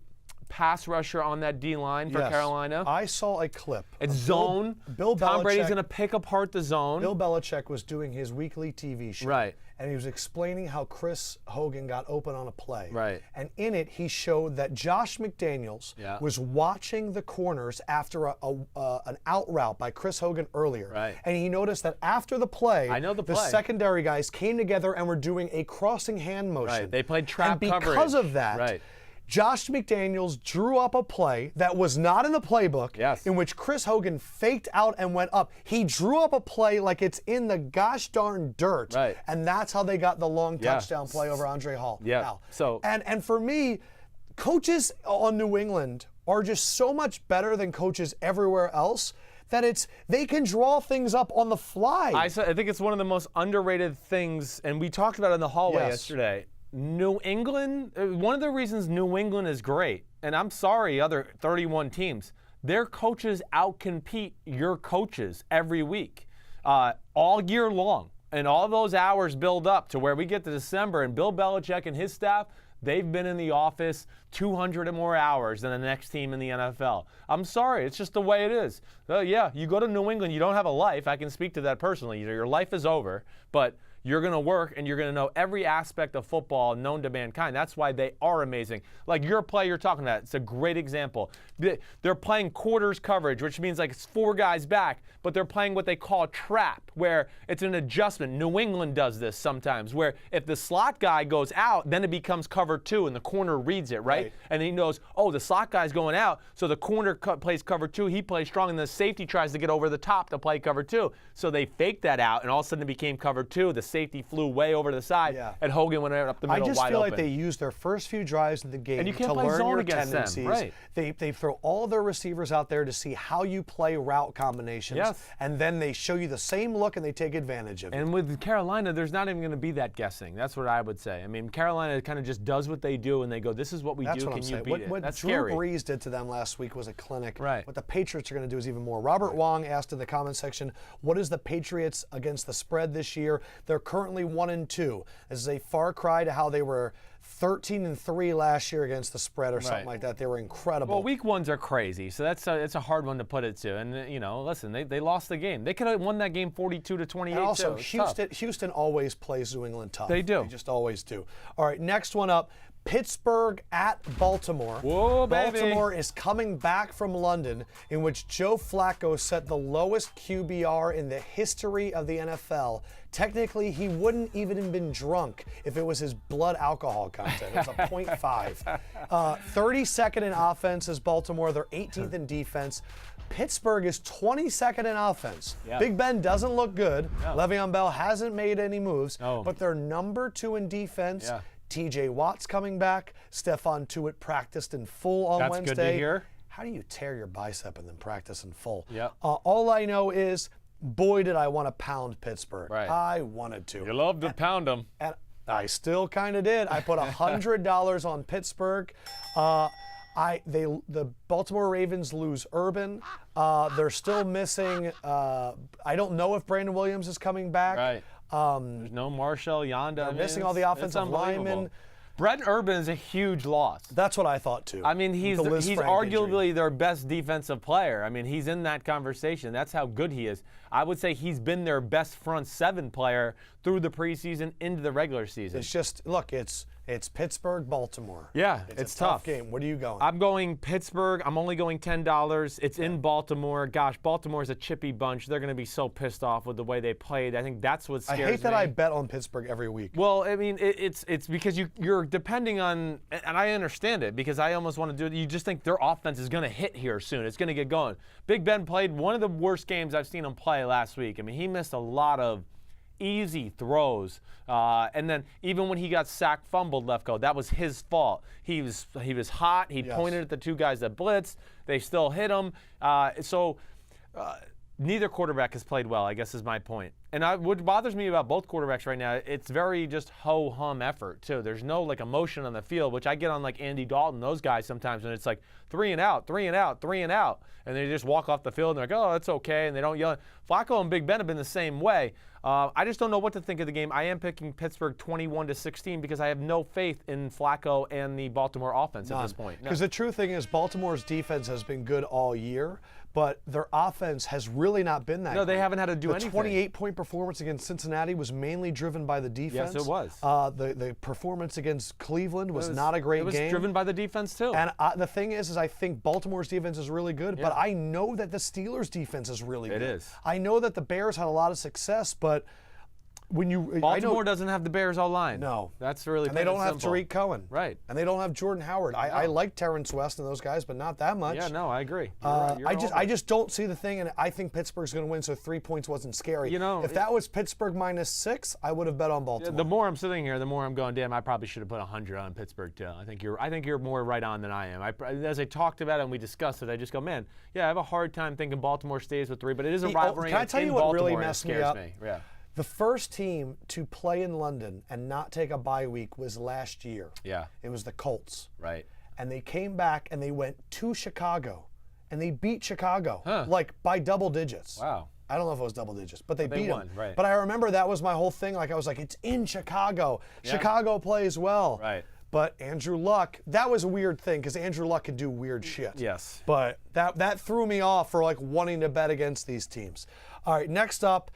S2: pass rusher on that D-line for Carolina.
S1: I saw a clip.
S2: It's zone.
S1: Bill Belichick,
S2: Tom Brady's going to pick apart the zone.
S1: Bill Belichick was doing his weekly TV show.
S2: Right.
S1: And he was explaining how Chris Hogan got open on a play.
S2: Right.
S1: And in it, he showed that Josh McDaniels was watching the corners after an out route by Chris Hogan earlier.
S2: Right.
S1: And he noticed that after the play,
S2: the
S1: secondary guys came together and were doing a crossing hand motion.
S2: Right. They played trap coverage.
S1: And because of that, Josh McDaniels drew up a play that was not in the playbook, in which Chris Hogan faked out and went up. He drew up a play like it's in the gosh darn dirt, and that's how they got the long touchdown play over Andre Hall.
S2: Yeah. So
S1: and for me, coaches on New England are just so much better than coaches everywhere else that they can draw things up on the fly.
S2: I think it's one of the most underrated things, and we talked about it in the hallway yesterday. New England, one of the reasons New England is great, and I'm sorry, other 31 teams, their coaches outcompete your coaches every week, all year long. And all those hours build up to where we get to December, and Bill Belichick and his staff, they've been in the office 200 or more hours than the next team in the NFL. I'm sorry, it's just the way it is. Yeah, you go to New England, you don't have a life. I can speak to that personally. Your life is over, but you're going to work and you're going to know every aspect of football known to mankind. That's why they are amazing. Like your play you're talking about, it's a great example. They're playing quarters coverage, which means like it's 4 guys back, but they're playing what they call trap, where it's an adjustment. New England does this sometimes, where if the slot guy goes out, then it becomes cover 2 and the corner reads it, right? And he knows, oh, the slot guy's going out, so the corner plays cover 2, he plays strong, and the safety tries to get over the top to play cover 2. So they faked that out, and all of a sudden it became cover 2. The safety flew way over to the side, and Hogan went up the middle wide open.
S1: I just feel like they used their first few drives of the game to learn your tendencies.
S2: Right.
S1: They throw all their receivers out there to see how you play route combinations, and then they show you the same look and they take advantage of it.
S2: And with Carolina, there's not even going to be that guessing. That's what I would say. I mean, Carolina kind of just does what they do, and they go, this is what we do. Can you beat it?
S1: What
S2: That's
S1: Drew
S2: scary.
S1: Brees did to them last week was a clinic.
S2: Right.
S1: What the Patriots are going to do is even more. Robert Wong asked in the comment section, what is the Patriots against the spread this year? They're currently 1-2. This is a far cry to how they were 13-3 last year against the spread or something like that. They were incredible.
S2: Well, week ones are crazy, so that's a hard one to put it to. And listen, they lost the game. They could have won that game 42-28.
S1: And also,
S2: too.
S1: Houston always plays New England tough.
S2: They do.
S1: They just always do. All right, next one up. Pittsburgh at Baltimore.
S2: Whoa, baby.
S1: Baltimore is coming back from London, in which Joe Flacco set the lowest QBR in the history of the NFL. Technically, he wouldn't even have been drunk if it was his blood alcohol content. It's a 0.5. 32nd in offense is Baltimore. They're 18th in defense. Pittsburgh is 22nd in offense. Big Ben doesn't look good. Le'Veon Bell hasn't made any moves, but they're number 2 in defense. TJ Watt's coming back. Stephon Tuitt practiced in full on Wednesday.
S2: That's good to hear.
S1: How do you tear your bicep and then practice in full?
S2: Yep.
S1: All I know is, boy, did I want to pound Pittsburgh.
S2: Right.
S1: I wanted to.
S2: You love to pound them.
S1: And I still kind of did. I put $100 on Pittsburgh. The Baltimore Ravens lose Urban. They're still missing. I don't know if Brandon Williams is coming back.
S2: Right. There's no Marshall, Yonda.
S1: They're missing all the offensive linemen.
S2: Brett Urban is a huge loss.
S1: That's what I thought too.
S2: I mean, he's arguably their best defensive player. I mean, he's in that conversation. That's how good he is. I would say he's been their best front 7 player through the preseason into the regular season.
S1: It's just, look, it's Pittsburgh, Baltimore.
S2: Yeah,
S1: it's a tough game. What are you going?
S2: I'm going Pittsburgh. I'm only going $10. It's in Baltimore. Gosh, Baltimore's a chippy bunch. They're going to be so pissed off with the way they played. I think that's what scares me.
S1: I hate that I bet on Pittsburgh every week.
S2: Well, I mean, it's because you're depending on, and I understand it, because I almost want to do it. You just think their offense is going to hit here soon. It's going to get going. Big Ben played one of the worst games I've seen him play last week. I mean, he missed a lot of easy throws, and then even when he got sacked, fumbled, Lefkoe, that was his fault. He was hot. He pointed at the 2 guys that blitzed. They still hit him. Neither quarterback has played well, I guess is my point. And what bothers me about both quarterbacks right now, it's very just ho-hum effort, too. There's no, emotion on the field, which I get on, Andy Dalton, those guys sometimes, and it's 3 and out, 3 and out, 3 and out. And they just walk off the field, and they're like, oh, it's okay, and they don't yell. Flacco and Big Ben have been the same way. I just don't know what to think of the game. I am picking Pittsburgh 21-16 because I have no faith in Flacco and the Baltimore offense at this point.
S1: Because the true thing is Baltimore's defense has been good all year, but their offense has really not been that good.
S2: No, they haven't had to do anything.
S1: The 28-point performance against Cincinnati was mainly driven by the defense.
S2: Yes, it was.
S1: The performance against Cleveland was not a great game.
S2: It was driven by the defense, too.
S1: And the thing is I think Baltimore's defense is really good, but I know that the Steelers' defense is really good.
S2: It is.
S1: I know that the Bears had a lot of success, but
S2: Baltimore doesn't have the Bears all line.
S1: No.
S2: That's really
S1: And they don't have Tariq Cohen.
S2: Right.
S1: And they don't have Jordan Howard. I like Terrence West and those guys, but not that much.
S2: Yeah, no, I agree.
S1: I just don't see the thing, and I think Pittsburgh's going to win, so 3 points wasn't scary. If that was Pittsburgh -6, I would have bet on Baltimore.
S2: The more I'm sitting here, the more I'm going, damn, I probably should have put 100 on Pittsburgh too. I think you're more right on than I am. As I talked about it and we discussed it, I just go, man, yeah, I have a hard time thinking Baltimore stays with 3, but it is a rivalry.
S1: Can I tell you what really messed me up?
S2: Yeah.
S1: The first team to play in London and not take a bye week was last year.
S2: Yeah.
S1: It was the Colts.
S2: Right.
S1: And they came back and they went to Chicago and they beat Chicago
S2: Huh.
S1: by double digits.
S2: Wow.
S1: I don't know if it was double digits, but they beat
S2: won,
S1: them.
S2: right.
S1: But I remember that was my whole thing. Like I was like, it's in Chicago.
S2: Yeah.
S1: Chicago plays well.
S2: Right.
S1: But Andrew Luck, that was a weird thing because Andrew Luck can do weird shit.
S2: Yes.
S1: But that threw me off for like wanting to bet against these teams. All right, next up,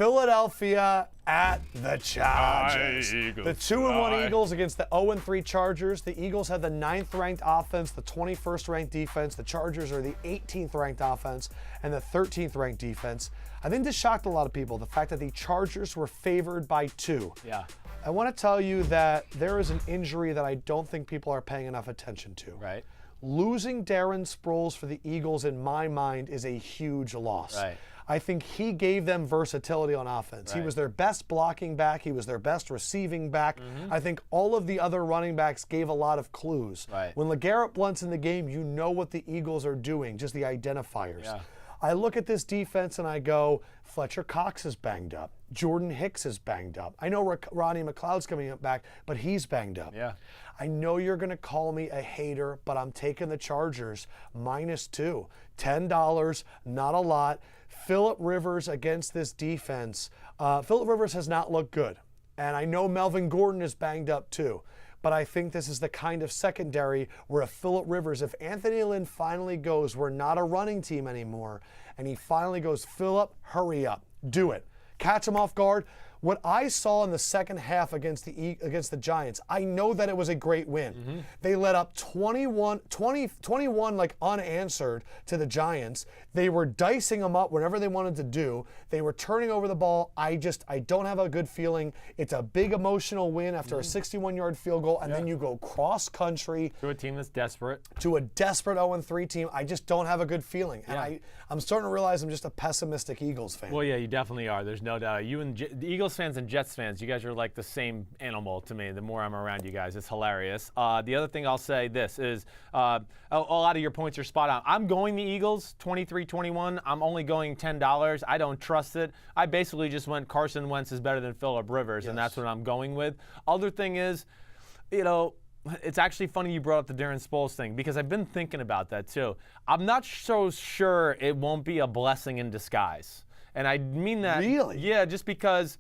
S1: Philadelphia at the Chargers. The 2-1 Eagles against the 0-3 Chargers. The Eagles had the 9th ranked offense, the 21st ranked defense. The Chargers are the 18th ranked offense and the 13th ranked defense. I think this shocked a lot of people, the fact that the Chargers were favored by 2.
S2: Yeah.
S1: I want to tell you that there is an injury that I don't think people are paying enough attention to.
S2: Right.
S1: Losing Darren Sproles for the Eagles, in my mind, is a huge loss.
S2: Right.
S1: I think he gave them versatility on offense. He
S2: Right.
S1: was their best blocking back. He was their best receiving back. I think all of the other running backs gave a lot of clues.
S2: Right.
S1: When LeGarrette Blount's in the game, you know what the Eagles are doing, just the identifiers.
S2: Yeah.
S1: I look at this defense and I go, Fletcher Cox is banged up. Jordan Hicks is banged up. I know Rodney McLeod's coming back, but he's banged up.
S2: Yeah.
S1: I know you're going to call me a hater, but I'm taking the Chargers -2. $10, not a lot. Phillip Rivers against this defense. Phillip Rivers has not looked good. And I know Melvin Gordon is banged up too. But I think this is the kind of secondary where if Phillip Rivers, if Anthony Lynn finally goes, we're not a running team anymore, and he finally goes, Phillip, hurry up, do it. Catch him off guard. What I saw in the second half against the Giants, I know that it was a great win. They let up 21 like unanswered to the Giants. They were dicing them up whenever they wanted to do. They were turning over the ball. I don't have a good feeling. It's a big emotional win after a 61-yard field goal, and then you go cross country
S2: To a team that's desperate.
S1: to a desperate 0-3 team. I just don't have a good feeling. And I'm starting to realize I'm just a pessimistic Eagles fan.
S2: Well, yeah, you definitely are. There's no doubt. You and the Eagles fans and Jets fans, you guys are like the same animal to me. The more I'm around you guys, it's hilarious. The other thing I'll say this is a lot of your points are spot on. I'm going the Eagles 23-21. I'm only going $10. I don't trust it. I basically just went Carson Wentz is better than Phillip Rivers, and that's what I'm going with. Other thing is, you know, it's actually funny you brought up the Darren Sproles thing because I've been thinking about that too. I'm not so sure it won't be a blessing in disguise. And I mean that.
S1: Really?
S2: Yeah, just because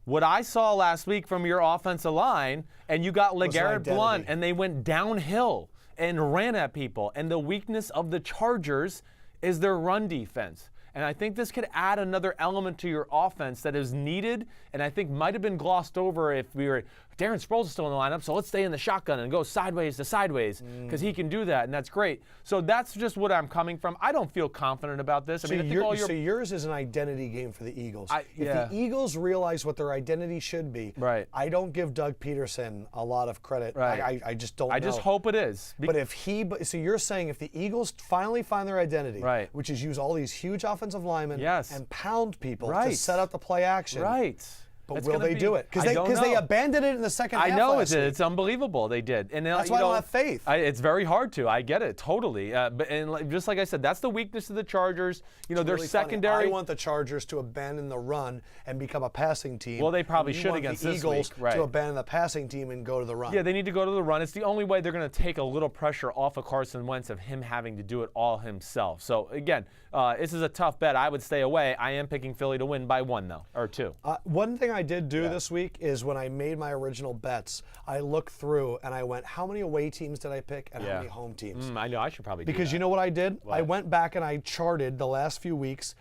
S2: what I saw last week from your offensive line, and you got LeGarrette Blount, and they went downhill and ran at people. And the weakness of the Chargers is their run defense. And I think this could add another element to your offense that is needed, and I think might have been glossed over if we were Darren Sproles is still in the lineup, so let's stay in the shotgun and go sideways to sideways because he can do that, and that's great. So that's just what I'm coming from. I don't feel confident about this. I mean, I think all
S1: so yours is an identity game for the Eagles.
S2: Yeah.
S1: If the Eagles realize what their identity should be,
S2: Right.
S1: I don't give Doug Peterson a lot of credit.
S2: Right.
S1: I just don't know.
S2: I just hope it is.
S1: But so you're saying if the Eagles finally find their identity,
S2: Right.
S1: which is use all these huge offensive linemen
S2: Yes.
S1: and pound people to
S2: Right.
S1: set up the play action.
S2: Right.
S1: But
S2: It's
S1: will
S2: gonna
S1: they
S2: be-
S1: do it?
S2: I don't
S1: Because they
S2: know.
S1: abandoned it in the second half.
S2: I know
S1: last
S2: it did.
S1: week.
S2: It's unbelievable they did. And
S1: That's why I don't have faith.
S2: It's very hard to. I get it totally. Just like I said, that's the weakness of the Chargers. You know, their
S1: Really funny.
S2: secondary.
S1: I want the Chargers to abandon the run and become a passing team.
S2: Well, they probably
S1: and you
S2: should
S1: want
S2: against
S1: the
S2: this
S1: Eagles
S2: week, right.
S1: to abandon the passing team and go to the run.
S2: Yeah, they need to go to the run. It's the only way they're going to take a little pressure off of Carson Wentz of him having to do it all himself. So again, this is a tough bet. I would stay away. I am picking Philly to win by 1 though, or 2.
S1: One thing I did do this week is when I made my original bets, I looked through and I went, how many away teams did I pick and how many home teams?
S2: I know I should probably do
S1: Because
S2: that.
S1: you know what I did? I went back and I charted the last few weeks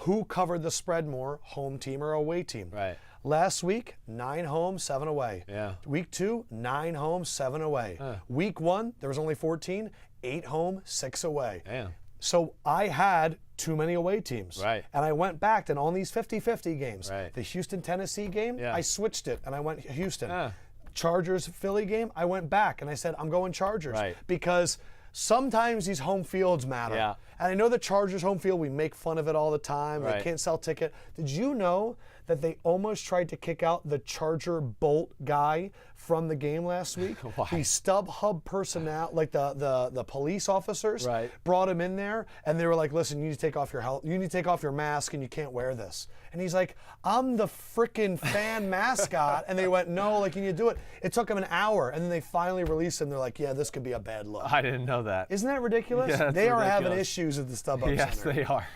S1: who covered the spread more, home team or away team.
S2: Right.
S1: Last week, 9 home, 7 away.
S2: Yeah.
S1: Week 2, 9 home, 7 away. Week 1, there was only 14, 8 home, 6 away.
S2: Damn.
S1: So I had too many away teams.
S2: Right.
S1: And I went back and on these 50-50 games,
S2: Right.
S1: the Houston-Tennessee game,
S2: Yeah.
S1: I switched it and I went Houston.
S2: Ah.
S1: Chargers-Philly game, I went back and I said, I'm going Chargers.
S2: Right.
S1: Because sometimes these home fields matter.
S2: Yeah.
S1: And I know the Chargers home field, we make fun of it all the time. They
S2: Right.
S1: can't sell ticket. Did you know that they almost tried to kick out the Charger Bolt guy from the game last week?
S2: Why?
S1: The StubHub personnel, like the police officers,
S2: Right.
S1: brought him in there and they were like, listen, you need to take off your mask and you can't wear this. And he's like, I'm the freaking fan mascot. And they went, no, like, you need to do it. It took him an hour and then they finally released him. They're like, yeah, this could be a bad look.
S2: I didn't know that.
S1: Isn't that ridiculous?
S2: Yeah, that's
S1: they are having
S2: ridiculous.
S1: issues at the StubHub
S2: Yes,
S1: Center.
S2: they are.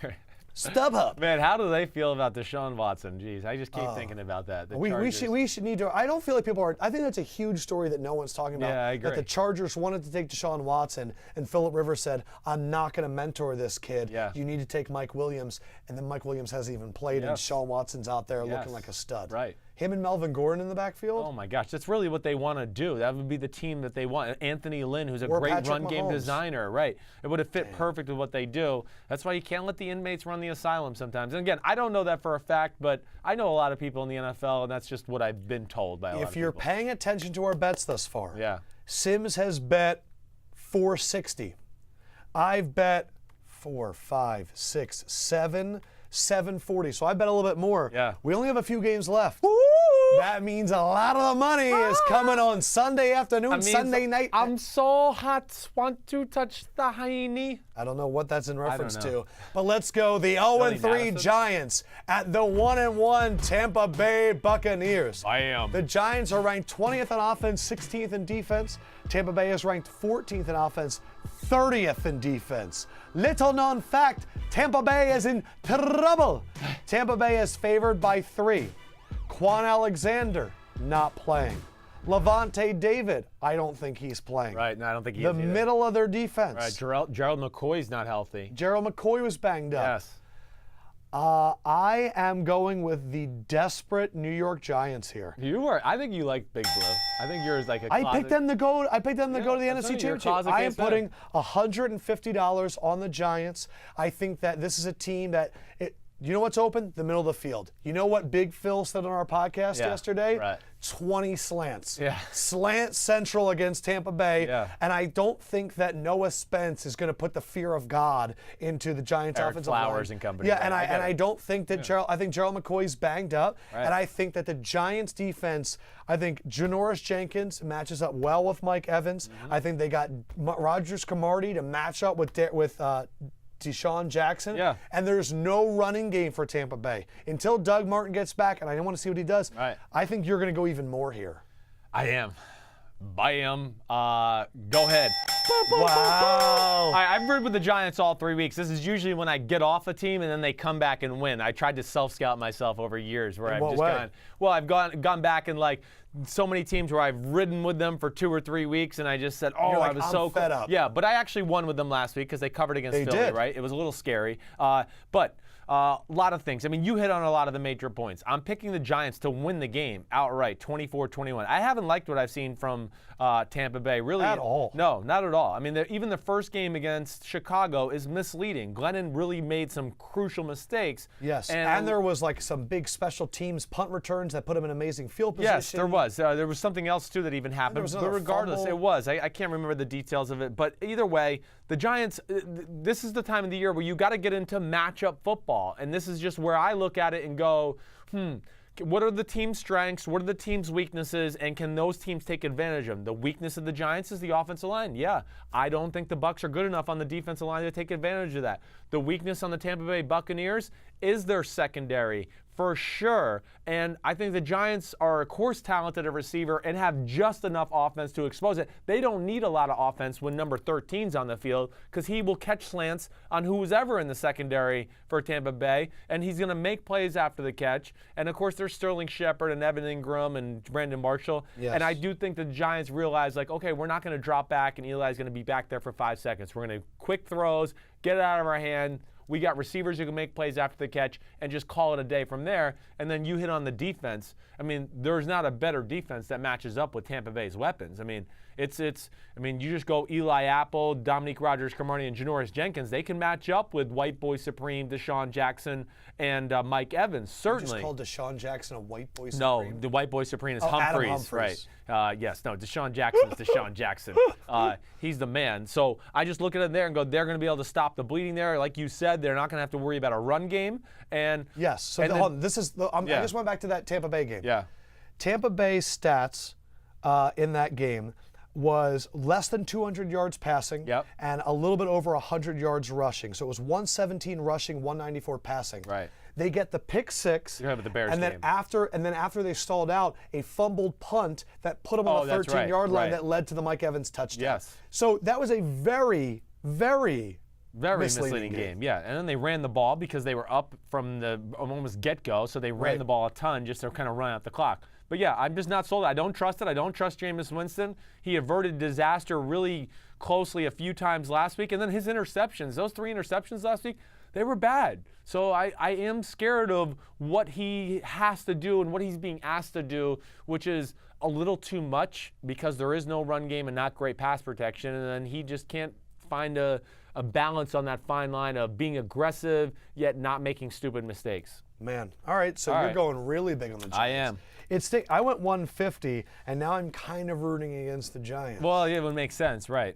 S1: StubHub.
S2: Man, how do they feel about Deshaun Watson? Jeez, I just keep thinking about that.
S1: We should need to. I don't feel like people are. I think that's a huge story that no one's talking about.
S2: Yeah, I agree.
S1: That the Chargers wanted to take Deshaun Watson, and Phillip Rivers said, "I'm not going to mentor this kid.
S2: Yeah.
S1: You need to take Mike Williams." And then Mike Williams hasn't even played, and
S2: Yes.
S1: Deshaun Watson's out there looking like a stud.
S2: Right.
S1: Him and Melvin Gordon in the backfield.
S2: Oh my gosh, that's really what they want to do. That would be the team that they want. Anthony Lynn, who's a
S1: Or
S2: great
S1: Patrick
S2: run game
S1: Mahomes.
S2: designer, right? It would have fit perfect with what they do. That's why you can't let the inmates run the asylum sometimes. And again, I don't know that for a fact, but I know a lot of people in the NFL, and that's just what I've been told by a lot of
S1: If
S2: people.
S1: you're paying attention to our bets thus far,
S2: Yeah.
S1: Sims has bet 460. I've bet 4, 5, 6, 7, 740. So I bet a little bit more.
S2: Yeah.
S1: We only have a few games left. That means a lot of the money is coming on Sunday afternoon, Sunday night.
S2: I'm so hot, want to touch the hiney.
S1: I don't know what that's in reference
S2: know.
S1: to. But let's go. The 0-3
S2: Madison?
S1: Giants at the 1-1 Tampa Bay Buccaneers.
S2: Bam.
S1: The Giants are ranked 20th in offense, 16th in defense. Tampa Bay is ranked 14th in offense, 30th in defense. Little known fact, Tampa Bay is in trouble. Tampa Bay is favored by 3. Quan Alexander not playing. Levante David, I don't think he's playing.
S2: Right, no, I don't think he
S1: The
S2: is either.
S1: middle of their defense.
S2: Right, Gerald McCoy's not healthy.
S1: Gerald McCoy was banged up.
S2: Yes.
S1: I am going with the desperate New York Giants here.
S2: I think you like Big Blue. I think yours like a
S1: I
S2: closet.
S1: picked them to go. I picked them to go to the
S2: that's
S1: NFC
S2: right, you're a
S1: Championship.
S2: closet
S1: I am
S2: case fan.
S1: putting $150 on the Giants. I think that this is a team that. You know what's open? The middle of the field. You know what Big Phil said on our podcast yesterday?
S2: Right.
S1: 20 slants.
S2: Yeah.
S1: Slant Central against Tampa Bay.
S2: Yeah.
S1: And I don't think that Noah Spence is going to put the fear of God into the Giants
S2: Eric
S1: offensive line.
S2: Flowers and company.
S1: Yeah,
S2: Right,
S1: and
S2: I get
S1: I
S2: it.
S1: don't think that I think Gerald McCoy's banged up.
S2: Right.
S1: And I think that the Giants defense, I think Janoris Jenkins matches up well with Mike Evans.
S2: Mm-hmm.
S1: I think they got Rogers Camardi to match up with Deshaun Jackson.
S2: Yeah.
S1: And there's no running game for Tampa Bay. Until Doug Martin gets back, and I want to see what he does,
S2: Right.
S1: I think you're going to go even more here.
S2: I am. Go ahead.
S1: Wow.
S2: I've ridden with the Giants all 3 weeks. This is usually when I get off a team and then they come back and win. I tried to self-scout myself over years where I've gone back and like so many teams where I've ridden with them for 2 or 3 weeks and I just said,
S1: You're like,
S2: I was
S1: I'm
S2: so
S1: fed up.
S2: Yeah, but I actually won with them last week because they covered against
S1: They
S2: Philly,
S1: did.
S2: right? It was a little scary. But a lot of things. I mean, you hit on a lot of the major points. I'm picking the Giants to win the game outright, 24-21. I haven't liked what I've seen from Tampa Bay, really.
S1: At all.
S2: No, not at all. I mean, even the first game against Chicago is misleading. Glennon really made some crucial mistakes.
S1: Yes, and there was like some big special teams punt returns that put him in amazing field position.
S2: Yes, there was. There was something else, too, that even happened.
S1: was
S2: But
S1: another
S2: regardless,
S1: fumble.
S2: it was. I can't remember the details of it. But either way, the Giants, this is the time of the year where you got to get into matchup football. And this is just where I look at it and go, what are the team's strengths? What are the team's weaknesses? And can those teams take advantage of them? The weakness of the Giants is the offensive line. Yeah, I don't think the Bucs are good enough on the defensive line to take advantage of that. The weakness on the Tampa Bay Buccaneers is their secondary, for sure. And I think the Giants are, of course, talented at receiver and have just enough offense to expose it. They don't need a lot of offense when number 13's on the field because he will catch slants on who's ever in the secondary for Tampa Bay, and he's going to make plays after the catch. And, of course, there's Sterling Shepard and Evan Ingram and Brandon Marshall.
S1: Yes.
S2: And I do think the Giants realize, like, okay, we're not going to drop back and Eli's going to be back there for 5 seconds. We're going to quick throws, get it out of our hand. We got receivers who can make plays after the catch and just call it a day from there. And then you hit on the defense. I mean, there's not a better defense that matches up with Tampa Bay's weapons. I mean, you just go Eli Apple, Dominique Rodgers-Cromartie, and Janoris Jenkins. They can match up with White Boy Supreme, Deshaun Jackson, and Mike Evans, certainly.
S1: You just called Deshaun Jackson a white boy
S2: No,
S1: supreme?
S2: the White Boy Supreme is
S1: Adam
S2: Humphreys.
S1: Humphreys.
S2: Right. Yes, no, Deshaun Jackson's Deshaun Jackson. He's the man. So I just look at it there and go, they're going to be able to stop the bleeding there. Like you said, they're not going to have to worry about a run game. And
S1: Yes. So
S2: and
S1: hold on, this is I
S2: Yeah.
S1: just went back to that Tampa Bay game.
S2: Yeah.
S1: Tampa Bay's stats in that game was less than 200 yards passing
S2: Yep.
S1: and a little bit over 100 yards rushing. So it was 117 rushing, 194 passing.
S2: Right.
S1: They get the pick six,
S2: You're having the Bears
S1: and then
S2: game.
S1: after they stalled out, a fumbled punt that put them on the
S2: that's right,
S1: 13-yard line
S2: right.
S1: that led to the Mike Evans touchdown.
S2: Yes.
S1: So that was a very, very
S2: Very misleading game. Yeah, and then they ran the ball because they were up from the almost get-go, so they ran the ball a ton just to kind of run out the clock. But yeah, I'm just not sold. I don't trust it. I don't trust Jameis Winston. He averted disaster really closely a few times last week, and then his interceptions, those 3 interceptions last week, they were bad. So I am scared of what he has to do and what he's being asked to do, which is a little too much because there is no run game and not great pass protection, and then he just can't find a balance on that fine line of being aggressive yet not making stupid mistakes.
S1: Man. All right, so you're going really big on the Giants.
S2: I am.
S1: I went 150, and now I'm kind of rooting against the Giants.
S2: Well, it would make sense, right?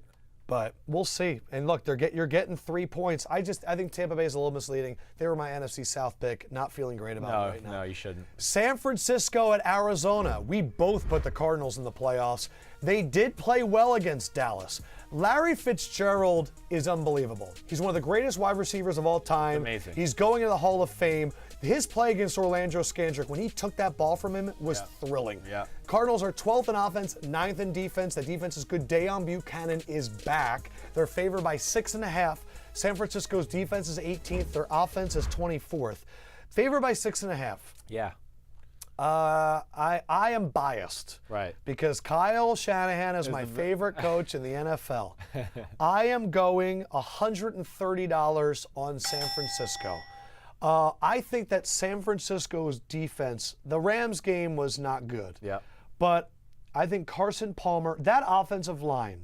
S1: But we'll see. And look, you're getting 3 points. I think Tampa Bay is a little misleading. They were my NFC South pick. Not feeling great about it right now.
S2: No, you shouldn't.
S1: San Francisco at Arizona. We both put the Cardinals in the playoffs. They did play well against Dallas. Larry Fitzgerald is unbelievable. He's one of the greatest wide receivers of all time.
S2: Amazing.
S1: He's going into the Hall of Fame. His play against Orlando Scandrick, when he took that ball from him, was thrilling.
S2: Yeah.
S1: Cardinals are 12th in offense, 9th in defense. The defense is good. Deion Buchanan is back. They're favored by 6.5. San Francisco's defense is 18th. Their offense is 24th. Favored by 6.5.
S2: Yeah.
S1: I am biased.
S2: Right.
S1: Because Kyle Shanahan is my favorite coach in the NFL. I am going $130 on San Francisco. I think that San Francisco's defense, the Rams game was not good.
S2: Yeah.
S1: But I think Carson Palmer, that offensive line,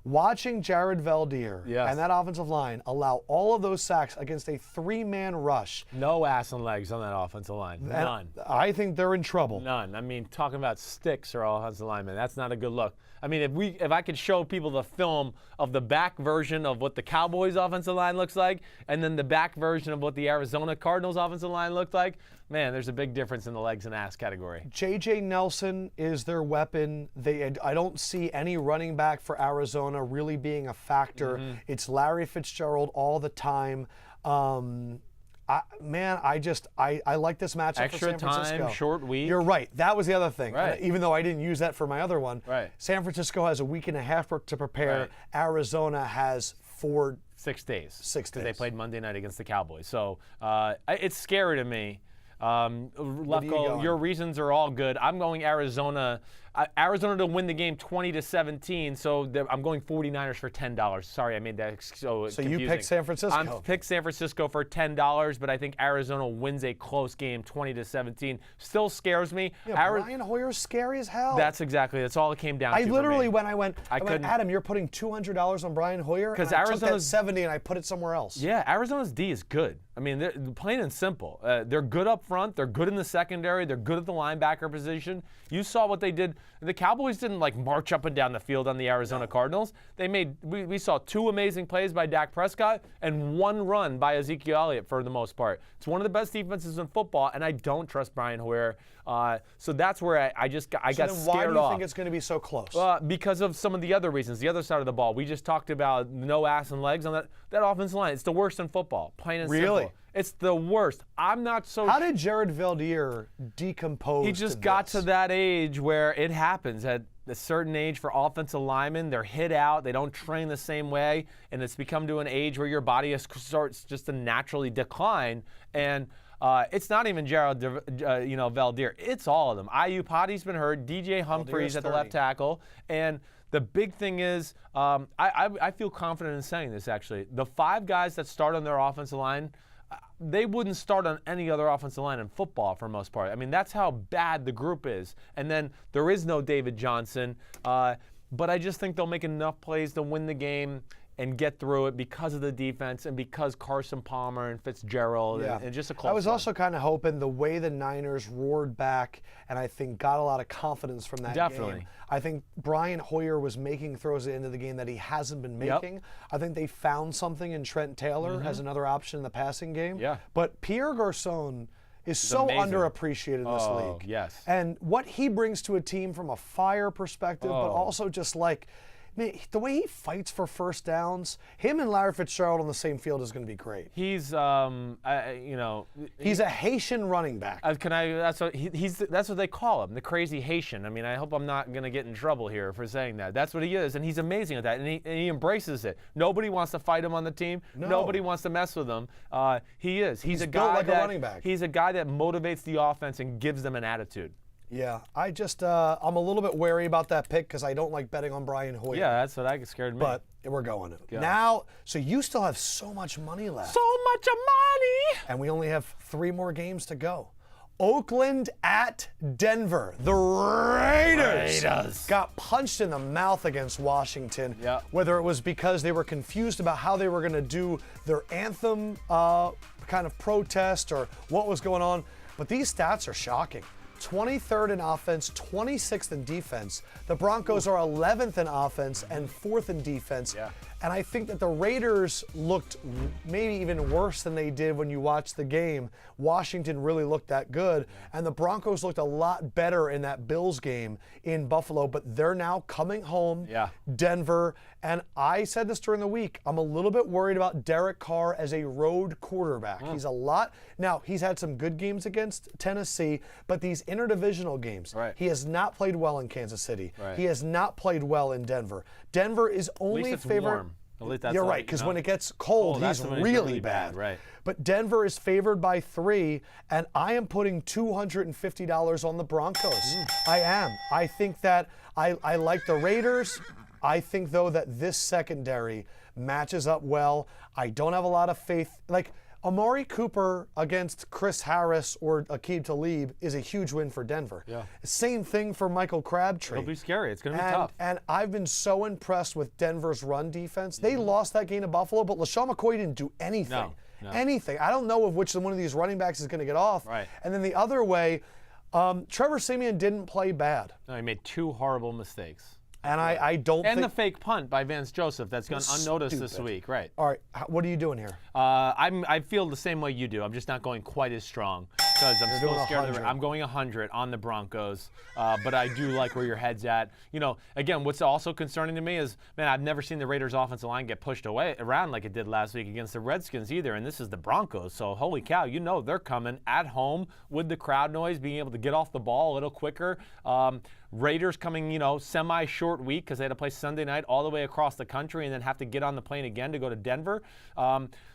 S1: watching Jared Valdir and that offensive line allow all of those sacks against a 3-man rush.
S2: No ass and legs on that offensive line. None.
S1: I think they're in trouble.
S2: None. I mean, talking about sticks or offensive linemen, that's not a good look. I mean, if I could show people the film of the back version of what the Cowboys offensive line looks like, and then the back version of what the Arizona Cardinals offensive line looked like, man, there's a big difference in the legs and ass category.
S1: J.J. Nelson is their weapon. I don't see any running back for Arizona really being a factor. It's Larry Fitzgerald all the time. I like this matchup
S2: Extra
S1: for San Francisco.
S2: time, short week.
S1: You're right. That was the other thing.
S2: Right.
S1: Even though I didn't use that for my other one.
S2: Right.
S1: San Francisco has a week and a half to prepare.
S2: Right.
S1: Arizona has
S2: 6 days.
S1: 6 days.
S2: They played Monday night against the Cowboys. So it's scary to me. Lefkoe, your reasons are all good. I'm going Arizona. Arizona to win the game 20-17. So I'm going 49ers for $10. Sorry, I made that so confusing.
S1: You picked San Francisco.
S2: I'm picked San Francisco for $10, but I think Arizona wins a close game 20-17. Still scares me.
S1: Yeah, Brian Hoyer's scary as hell.
S2: That's all it came down to.
S1: I literally, when I went,
S2: couldn't.
S1: Adam, you're putting $200 on Brian Hoyer? Because Arizona's took that 70 and I put it somewhere else.
S2: Yeah, Arizona's D is good. I mean, they're plain and simple. They're good up front. They're good in the secondary. They're good at the linebacker position. You saw what they did. The Cowboys didn't march up and down the field on the Arizona Cardinals. We saw 2 amazing plays by Dak Prescott and 1 run by Ezekiel Elliott for the most part. It's one of the best defenses in football, and I don't trust Brian Hoyer. So that's where I got scared off.
S1: Why do you think it's going to be so close?
S2: Because of some of the other reasons. The other side of the ball. We just talked about no ass and legs on that offensive line. It's the worst in football, plain and simple.
S1: Really?
S2: It's the worst. I'm not so.
S1: How did Jared Valdir decompose?
S2: He just got to that age where it happens. At a certain age for offensive linemen, they're hit out. They don't train the same way, and it's become to an age where your body starts just to naturally decline. And it's not even Jared, Valdir. It's all of them. Potty's been hurt. DJ Humphries at the left tackle, and the big thing is, I feel confident in saying this. Actually, the 5 guys that start on their offensive line, they wouldn't start on any other offensive line in football for the most part. I mean, that's how bad the group is. And then there is no David Johnson, but I just think they'll make enough plays to win the game and get through it because of the defense and because Carson Palmer and Fitzgerald and just a close
S1: I was
S2: one.
S1: also kind of hoping the way the Niners roared back and I think got a lot of confidence from that game. I think Brian Hoyer was making throws at the end of the game that he hasn't been making. Yep. I think they found something in Trent Taylor as another option in the passing game.
S2: Yeah.
S1: But Pierre Garçon is so underappreciated in this league.
S2: Yes.
S1: And what he brings to a team from a fire perspective, but also just Man, the way he fights for first downs, him and Larry Fitzgerald on the same field is going to be great.
S2: He's,
S1: He's a Haitian running back.
S2: That's what they call him, the crazy Haitian. I mean, I hope I'm not going to get in trouble here for saying that. That's what he is, and he's amazing at that, and he embraces it. Nobody wants to fight him on the team.
S1: No.
S2: Nobody wants to mess with him. He is. He's a
S1: built
S2: guy
S1: like a
S2: that
S1: running back.
S2: He's a guy that motivates the offense and gives them an attitude.
S1: Yeah, I'm a little bit wary about that pick because I don't like betting on Brian Hoyer.
S2: Yeah, that's what scared me.
S1: But we're going. Now, so you still have so much money left.
S2: So much money!
S1: And we only have 3 more games to go. Oakland at Denver. The Raiders got punched in the mouth against Washington.
S2: Yeah.
S1: Whether it was because they were confused about how they were going to do their anthem kind of protest or what was going on. But these stats are shocking. 23rd in offense, 26th in defense. The Broncos are 11th in offense and 4th in defense.
S2: Yeah.
S1: And I think that the Raiders looked maybe even worse than they did when you watched the game. Washington really looked that good. And the Broncos looked a lot better in that Bills game in Buffalo. But they're now coming home, Denver. And I said this during the week, I'm a little bit worried about Derek Carr as a road quarterback. He's now he's had some good games against Tennessee, but these interdivisional games, he has not played well in Kansas City. He has not played well in Denver. Denver is only favored.
S2: Warm. At least that's
S1: You're right, because when it gets cold, he's really bad.
S2: Right.
S1: But Denver is favored by 3, and I am putting $250 on the Broncos. I am. I think that I like the Raiders. I think, though, that this secondary matches up well. I don't have a lot of faith. Like, Amari Cooper against Chris Harris or Aqib Talib is a huge win for Denver.
S2: Yeah.
S1: Same thing for Michael Crabtree.
S2: It'll be scary. It's going to be tough.
S1: And I've been so impressed with Denver's run defense. They lost that game to Buffalo, but LaShawn McCoy didn't do anything.
S2: No.
S1: Anything. I don't know of which one of these running backs is going to get off.
S2: Right.
S1: And then the other way, Trevor Siemian didn't play bad.
S2: No, he made 2 horrible mistakes.
S1: And I don't think...
S2: And the fake punt by Vance Joseph that's gone unnoticed this week. Right.
S1: All right. What are you doing here?
S2: I feel the same way you do. I'm just not going quite as strong because I'm still scared. I'm going 100 on the Broncos, but I do like where your head's at. You know, again, what's also concerning to me is, man, I've never seen the Raiders' offensive line get pushed around like it did last week against the Redskins either, and this is the Broncos. So, holy cow, you know they're coming at home with the crowd noise, being able to get off the ball a little quicker. Raiders coming, semi-short week because they had to play Sunday night all the way across the country and then have to get on the plane again to go to Denver.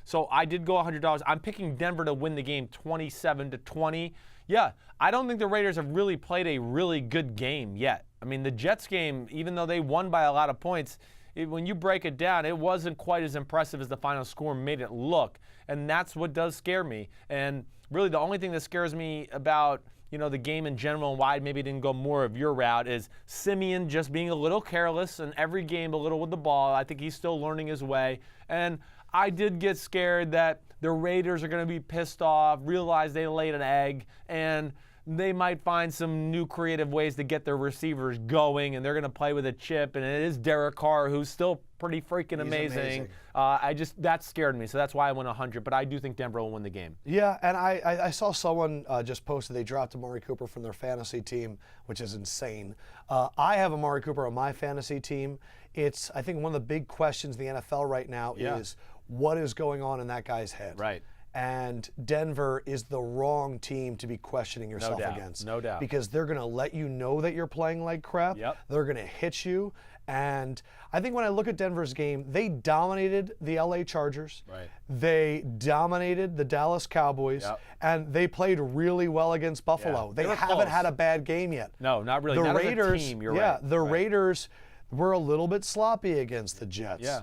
S2: So I did go $100. I'm picking Denver to win the game 27-20. Yeah, I don't think the Raiders have really played a really good game yet. I mean, the Jets game, even though they won by a lot of points, when you break it down, it wasn't quite as impressive as the final score made it look. And that's what does scare me. And really the only thing that scares me about the game in general and why maybe didn't go more of your route is Siemian just being a little careless in every game, a little with the ball. I think he's still learning his way. And I did get scared that the Raiders are going to be pissed off, realize they laid an egg, and they might find some new creative ways to get their receivers going, and they're going to play with a chip. And it is Derek Carr, who's still pretty freaking amazing. That scared me, so that's why I went 100. But I do think Denver will win the game.
S1: Yeah, and I saw someone just posted they dropped Amari Cooper from their fantasy team, which is insane. I have Amari Cooper on my fantasy team. It's, I think, one of the big questions in the NFL right now is what is going on in that guy's head.
S2: Right.
S1: And Denver is the wrong team to be questioning yourself against.
S2: No doubt.
S1: Because they're going to let you know that you're playing like crap.
S2: Yep.
S1: They're going to hit you. And I think when I look at Denver's game, they dominated the LA Chargers.
S2: Right.
S1: They dominated the Dallas Cowboys.
S2: Yep.
S1: And they played really well against Buffalo.
S2: Yeah.
S1: They haven't had a bad game yet.
S2: No, not really.
S1: The
S2: not
S1: Raiders,
S2: as a team, you're right.
S1: the Raiders were a little bit sloppy against the Jets.
S2: Yeah.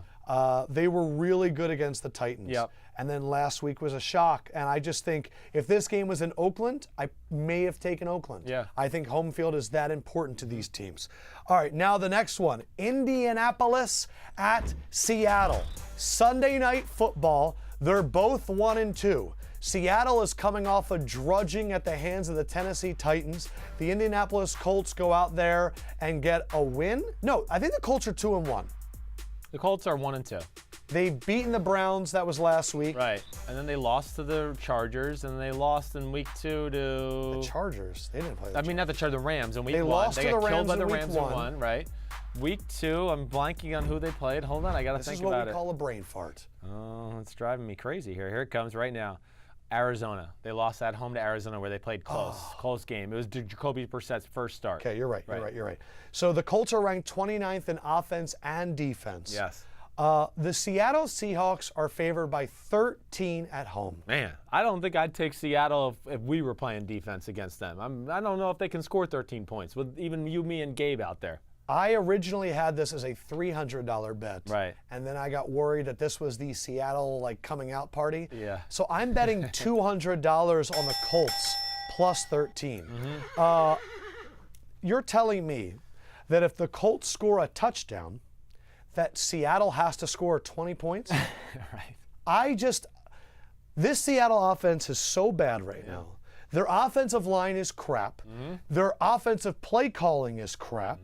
S1: They were really good against the Titans.
S2: Yep.
S1: And then last week was a shock. And I just think if this game was in Oakland, I may have taken Oakland.
S2: Yeah.
S1: I think home field is that important to these teams. All right, now the next one. Indianapolis at Seattle. Sunday night football. They're both 1-2. Seattle is coming off a drudging at the hands of the Tennessee Titans. The Indianapolis Colts go out there and get a win. No, I think the Colts are 2-1.
S2: The Colts are 1-2.
S1: They've beaten the Browns. That was last week.
S2: Right. And then they lost to the Chargers, and they lost in week 2 to...
S1: The Chargers. They didn't play the Chargers.
S2: Not the Chargers, the Rams in week 1.
S1: They lost to the
S2: got killed
S1: Rams
S2: by the
S1: in week
S2: Rams
S1: 1.
S2: in 1, right? Week 2, I'm blanking on who they played. Hold on, I got to think about it.
S1: This is what we call a brain fart.
S2: Oh, it's driving me crazy here. Here it comes right now. Arizona. They lost at home to Arizona where they played close. Close game. It was Jacoby Brissett's first start.
S1: Okay, you're right. So the Colts are ranked 29th in offense and defense.
S2: Yes.
S1: The Seattle Seahawks are favored by 13 at home.
S2: Man, I don't think I'd take Seattle if we were playing defense against them. I don't know if they can score 13 points with even you, me, and Gabe out there.
S1: I originally had this as a $300 bet.
S2: Right.
S1: And then I got worried that this was the Seattle coming out party.
S2: Yeah.
S1: So I'm betting $200 on the Colts plus 13. You're telling me that if the Colts score a touchdown, that Seattle has to score 20 points?
S2: Right.
S1: This Seattle offense is so bad right now. Their offensive line is crap. Their offensive play calling is crap.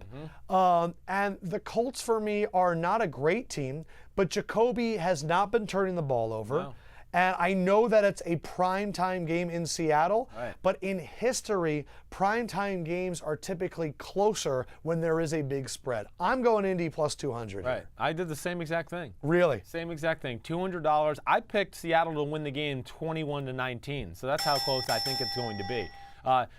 S1: And the Colts, for me, are not a great team, but Jacoby has not been turning the ball over.
S2: No.
S1: And I know that it's a primetime game in Seattle, but in history, primetime games are typically closer when there is a big spread. I'm going Indy plus 200
S2: Right.
S1: here.
S2: I did the same exact thing.
S1: Really?
S2: Same exact thing. $200. I picked Seattle to win the game 21-19. So that's how close I think it's going to be.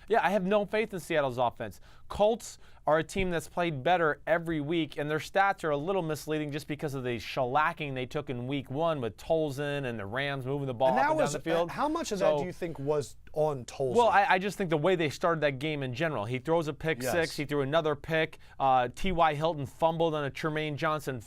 S2: Yeah, I have no faith in Seattle's offense. Colts are a team that's played better every week, and their stats are a little misleading just because of the shellacking they took in week 1 with Tolson and the Rams moving the ball up and down the field.
S1: How much of that do you think was on Tolson?
S2: Well, I just think the way they started that game in general. He throws a pick six. He threw another pick. T.Y. Hilton fumbled on a Tremaine Johnson,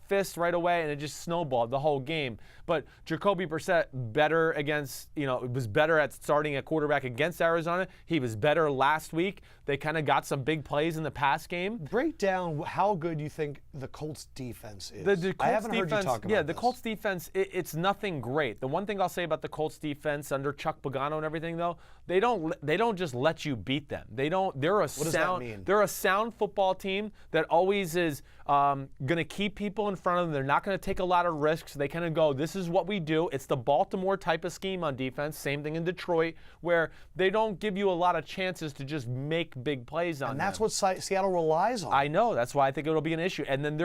S2: fist right away, and it just snowballed the whole game. But Jacoby Brissett was better at starting at quarterback against Arizona. He was better last week. They kind of got some big plays in the pass game.
S1: Break down how good you think the Colts defense is.
S2: The Colts
S1: I haven't heard you talk about
S2: the Colts defense, it's nothing great. The one thing I'll say about the Colts defense under Chuck Pagano and everything, though, they don't just let you beat them. They're a
S1: what does that mean?
S2: They're a sound football team that always is going to keep people in front of them. They're not going to take a lot of risks. They kind of go, this is what we do. It's the Baltimore type of scheme on defense. Same thing in Detroit, where they don't give you a lot of chances to just make big plays on them.
S1: And that's what Seattle relies on.
S2: I know. That's why I think it'll be an issue. And then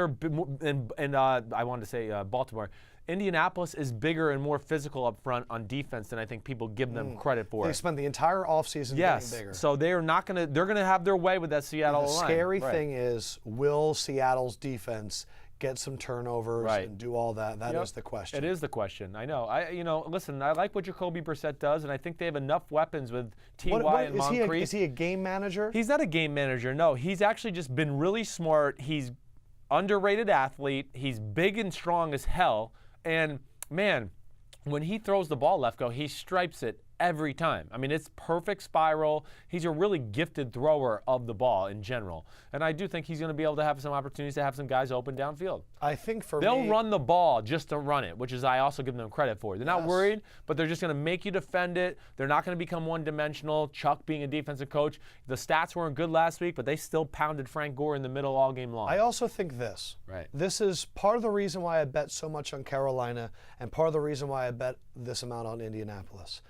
S2: I wanted to say Baltimore. Indianapolis is bigger and more physical up front on defense than I think people give them credit for.
S1: They spent the entire offseason getting bigger.
S2: So they're going to have their way with that Seattle line.
S1: The scary thing is, will Seattle's defense get some turnovers and do all that? That is the question.
S2: It is the question. I know. Listen, I like what Jacoby Brissett does, and I think they have enough weapons with T.Y. and Moncrief.
S1: Is he a game manager?
S2: He's not a game manager, no. He's actually just been really smart. He's underrated athlete. He's big and strong as hell. And, man, when he throws the ball, Lefkoe, he stripes it every time. I mean, it's perfect spiral. He's a really gifted thrower of the ball in general. And I do think he's going to be able to have some opportunities to have some guys open downfield.
S1: I think
S2: They'll run the ball just to run it, which is I also give them credit for. They're not worried, but they're just going to make you defend it. They're not going to become one-dimensional. Chuck being a defensive coach, the stats weren't good last week, but they still pounded Frank Gore in the middle all game long.
S1: I also think this.
S2: Right.
S1: This is part of the reason why I bet so much on Carolina and part of the reason why I bet this amount on Indianapolis.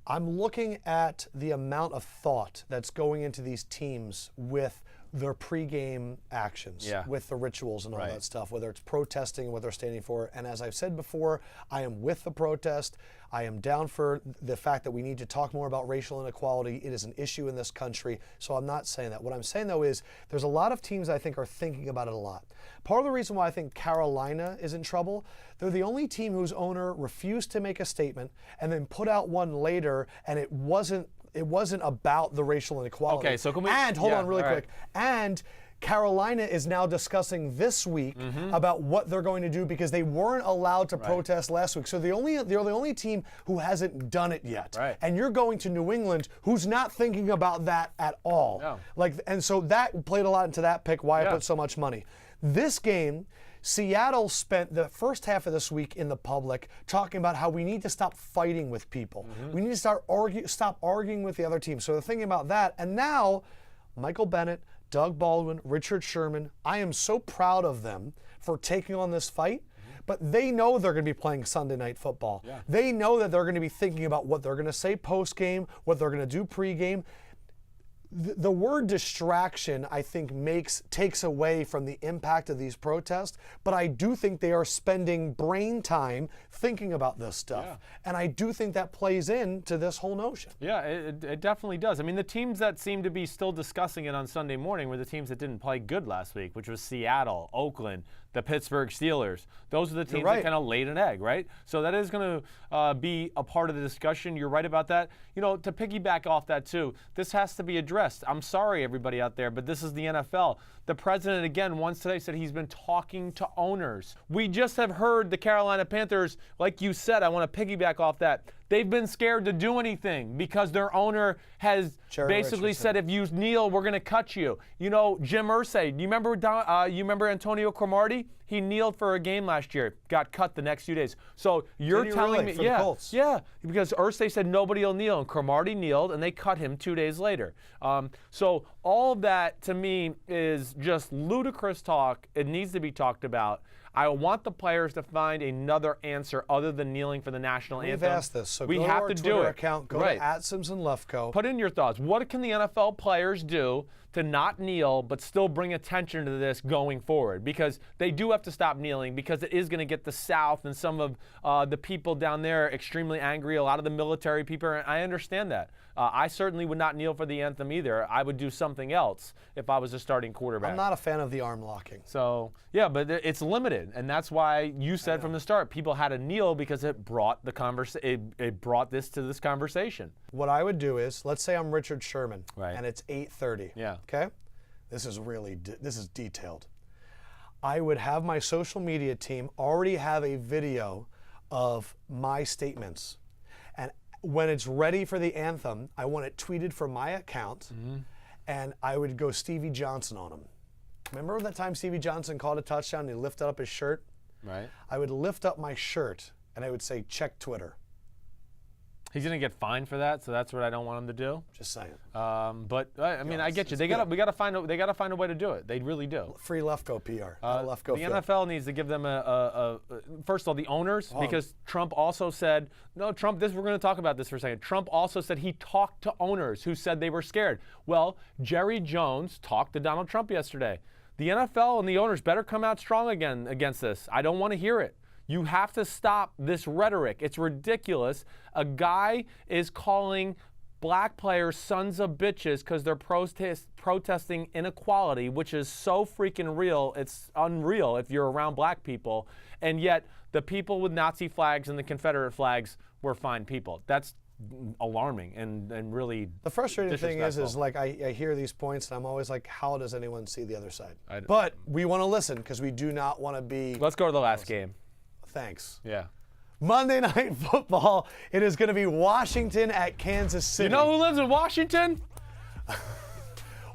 S1: I'm looking at the amount of thought that's going into these teams with their pregame actions, with the rituals and all that stuff, whether it's protesting and what they're standing for. And as I've said before, I am with the protest. I am down for the fact that we need to talk more about racial inequality. It is an issue in this country, so I'm not saying that. What I'm saying, though, is there's a lot of teams I think are thinking about it a lot. Part of the reason why I think Carolina is in trouble, they're the only team whose owner refused to make a statement and then put out one later, and it wasn't about the racial inequality.
S2: Okay, so can we?
S1: And hold on really quick. And Carolina is now discussing this week about what they're going to do because they weren't allowed to protest last week. So they're the only team who hasn't done it yet.
S2: Right.
S1: And you're going to New England, who's not thinking about that at all.
S2: No.
S1: And so that played a lot into that pick, why I put so much money. This game, Seattle spent the first half of this week in the public talking about how we need to stop fighting with people. We need to stop arguing with the other team. So they're thinking about that. And now, Michael Bennett, Doug Baldwin, Richard Sherman, I am so proud of them for taking on this fight. But they know they're going to be playing Sunday Night Football. They know that they're going to be thinking about what they're going to say post-game, what they're going to do pre-game. the word distraction, I think, takes away from the impact of these protests, but I do think they are spending brain time thinking about this stuff.
S2: Yeah.
S1: And I do think that plays into this whole notion.
S2: Yeah, it definitely does. I mean, the teams that seem to be still discussing it on Sunday morning were the teams that didn't play good last week, which was Seattle, Oakland, the Pittsburgh Steelers. Those are the teams that kind of laid an egg, right? So that is going to be a part of the discussion. You're right about that. You know, to piggyback off that too, this has to be addressed. I'm sorry, everybody out there, but this is the NFL. The president, again, once today said he's been talking to owners. We just have heard the Carolina Panthers, like you said, I want to piggyback off that. They've been scared to do anything because their owner has basically said, if you kneel, we're going to cut you. You know, Jim Irsay, you remember Antonio Cromartie? He kneeled for a game last year, got cut the next few days. So you're telling me,
S1: for the Colts?
S2: Yeah, because Irsay said nobody will kneel, and Cromartie kneeled, and they cut him 2 days later. So all of that, to me, is just ludicrous talk. It needs to be talked about. I want the players to find another answer other than kneeling for the national anthem.
S1: We've asked this, so
S2: we
S1: go
S2: have
S1: to our
S2: to
S1: Twitter
S2: do it.
S1: account, go to @SimsonLefkoe.
S2: Put in your thoughts. What can the NFL players do to not kneel but still bring attention to this going forward? Because they do have to stop kneeling, because it is going to get the South and some of the people down there extremely angry, a lot of the military people, and I understand that. I certainly would not kneel for the anthem either. I would do something else if I was a starting quarterback.
S1: I'm not a fan of the arm locking.
S2: So, yeah, but it's limited, and that's why you said from the start people had to kneel, because it brought it brought this to this conversation.
S1: What I would do is, let's say I'm Richard Sherman,
S2: Right.
S1: and it's 8:30.
S2: Yeah.
S1: Okay? This is detailed. I would have my social media team already have a video of my statements. And when it's ready for the anthem, I want it tweeted from my account, and I would go Stevie Johnson on him. Remember that time Stevie Johnson caught a touchdown and he lifted up his shirt?
S2: Right.
S1: I would lift up my shirt and I would say, check Twitter.
S2: He's going to get fined for that, so that's what I don't want him to do.
S1: Just saying.
S2: But I mean, I get you. We got to find a way to do it. They really do.
S1: Free Lefkoe PR.
S2: The NFL needs to give them first of all, the owners, because Trump also said, we're going to talk about this for a second. Trump also said he talked to owners who said they were scared. Well, Jerry Jones talked to Donald Trump yesterday. The NFL and the owners better come out strong again against this. I don't want to hear it. You have to stop this rhetoric. It's ridiculous. A guy is calling black players sons of bitches because they're protesting inequality, which is so freaking real. It's unreal if you're around black people. And yet the people with Nazi flags and the Confederate flags were fine people. That's alarming and really
S1: the frustrating thing is
S2: disrespectful.
S1: like I hear these points and I'm always like, how does anyone see the other side? But we want to listen because we do not want to be.
S2: Let's go to the last game.
S1: Thanks.
S2: Yeah.
S1: Monday Night Football. It is going to be Washington at Kansas City.
S2: You know who lives in Washington?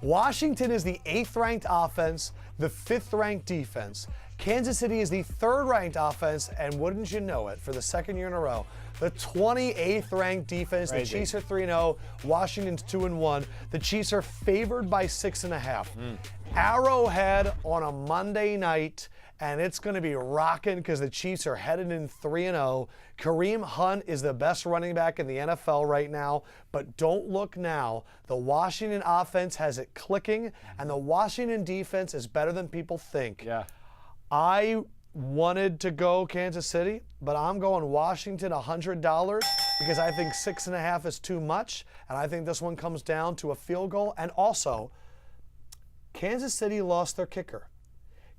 S1: Washington is the 8th-ranked offense, the 5th-ranked defense. Kansas City is the 3rd-ranked offense, and wouldn't you know it, for the 2nd year in a row, the 28th-ranked defense.
S2: Crazy.
S1: The Chiefs are 3-0. Washington's 2-1. The Chiefs are favored by 6.5. Arrowhead on a Monday night, and it's going to be rocking because the Chiefs are headed in 3-0. Kareem Hunt is the best running back in the NFL right now, but don't look now. The Washington offense has it clicking, and the Washington defense is better than people think.
S2: Yeah.
S1: I wanted to go Kansas City, but I'm going Washington $100 because I think 6.5 is too much, and I think this one comes down to a field goal. And also, Kansas City lost their kicker.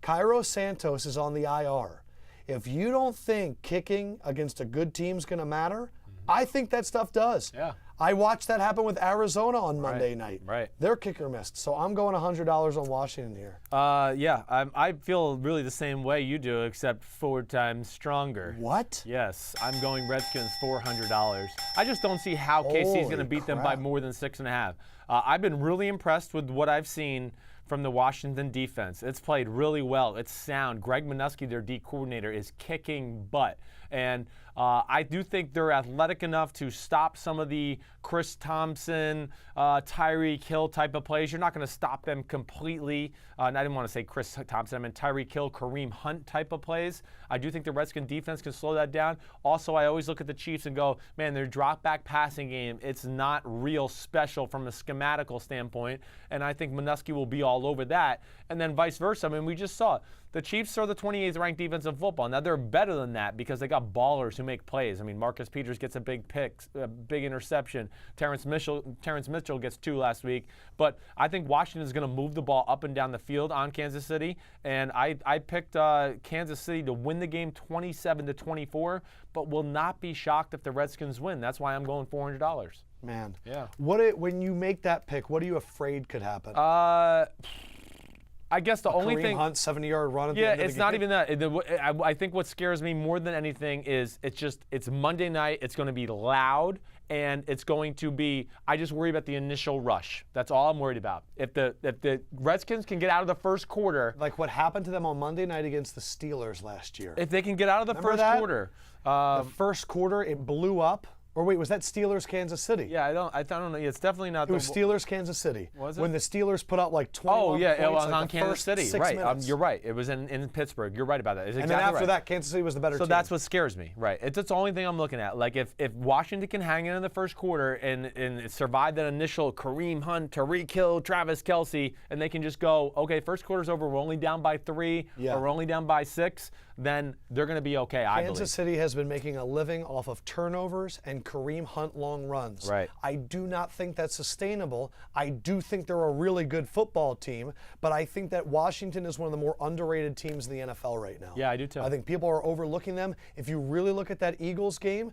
S1: Cairo Santos is on the IR. If you don't think kicking against a good team is going to matter, I think that stuff does.
S2: Yeah.
S1: I watched that happen with Arizona on Monday night.
S2: Right.
S1: Their kicker missed. So I'm going $100 on Washington here.
S2: Yeah, I feel really the same way you do, except 4 times stronger.
S1: What?
S2: Yes, I'm going Redskins $400. I just don't see how KC's going to beat them by more than 6.5. I've been really impressed with what I've seen from the Washington defense. It's played really well. It's sound. Greg Minuski, their D coordinator, is kicking butt. And I do think they're athletic enough to stop some of the Chris Thompson, Tyreek Hill type of plays. You're not going to stop them completely. And I didn't want to say Chris Thompson. I meant Tyreek Hill, Kareem Hunt type of plays. I do think the Redskins defense can slow that down. Also, I always look at the Chiefs and go, man, their drop-back passing game, it's not real special from a schematical standpoint. And I think Minuski will be all over that. And then vice versa. I mean, we just saw the Chiefs are the 28th ranked defense in football. Now, they're better than that because they got ballers who make plays. I mean, Marcus Peters gets a big pick, a big interception. Terrence Mitchell gets 2 last week. But I think Washington is going to move the ball up and down the field on Kansas City. And I picked Kansas City to win the game 27-24, but will not be shocked if the Redskins win. That's why I'm going $400.
S1: Man.
S2: Yeah.
S1: When you make that pick, what are you afraid could happen?
S2: I guess the only thing.
S1: Kareem Hunt, 70-yard run at the end of the
S2: it's
S1: game?
S2: not even that. I think what scares me more than anything is it's Monday night. It's going to be loud, and it's going to be. I just worry about the initial rush. That's all I'm worried about. If the Redskins can get out of the first quarter,
S1: like what happened to them on Monday night against the Steelers last year.
S2: if they can get out of the
S1: Remember
S2: first
S1: that?
S2: quarter.
S1: The first quarter, it blew up. Or wait, was that Steelers, Kansas City?
S2: Yeah, I don't know. It's definitely not.
S1: It was Steelers, Kansas City.
S2: Was it?
S1: When the Steelers put up like 21
S2: Oh, yeah,
S1: points,
S2: it was
S1: like
S2: on
S1: the
S2: Kansas
S1: first
S2: City.
S1: 6
S2: Right.
S1: minutes.
S2: You're right. It was in Pittsburgh. You're right about that. It's
S1: And
S2: exactly
S1: then after
S2: right.
S1: that, Kansas City was the better team.
S2: So that's what scares me, right? It's the only thing I'm looking at. Like if Washington can hang in the first quarter and survive that initial Kareem Hunt, Tyreek Hill, Travis Kelce, and they can just go, okay, first quarter's over, we're only down by 3,
S1: Yeah.
S2: or we're only down by 6, then they're going to be okay, I believe.
S1: Kansas City has been making a living off of turnovers and Kareem Hunt long runs.
S2: Right.
S1: I do not think that's sustainable. I do think they're a really good football team, but I think that Washington is one of the more underrated teams in the NFL right now.
S2: Yeah, I do too.
S1: I think people are overlooking them. If you really look at that Eagles game,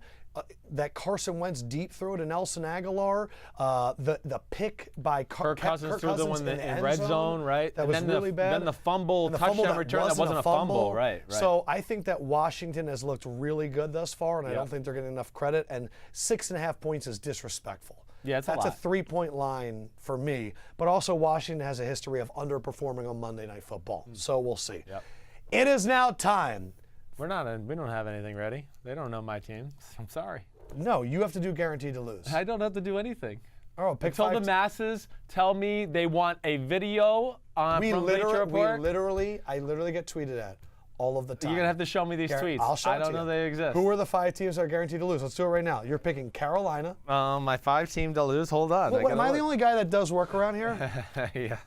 S1: that Carson Wentz deep throw to Nelson Aguilar, the pick by
S2: Kirk Cousins threw the one
S1: in the
S2: in
S1: end
S2: red zone, right?
S1: That
S2: and
S1: was
S2: then
S1: really bad.
S2: Then the fumble
S1: And the
S2: touchdown
S1: fumble
S2: return that wasn't a fumble, right?
S1: So I think that Washington has looked really good thus far, and I
S2: Yeah.
S1: don't think they're getting enough credit. And 6.5 points is disrespectful.
S2: Yeah, it's a
S1: That's a
S2: lot.
S1: 3-point line for me. But also Washington has a history of underperforming on Monday Night Football. So we'll see.
S2: Yep.
S1: It is now time.
S2: We don't have anything ready. They don't know my team. I'm sorry.
S1: No, you have to do guaranteed to lose.
S2: I don't have to do anything.
S1: Oh, pick
S2: Until the
S1: 5
S2: masses tell me they want a video from Bleacher Report.
S1: I literally get tweeted at all of the time.
S2: You're going to have to show me these tweets.
S1: I'll show it
S2: I don't
S1: to
S2: know
S1: you.
S2: they exist.
S1: Who are the 5 teams that are guaranteed to lose? Let's do it right now. You're picking Carolina.
S2: My 5 team to lose? Hold on.
S1: What, am I the only guy that does work around here?
S2: Yeah.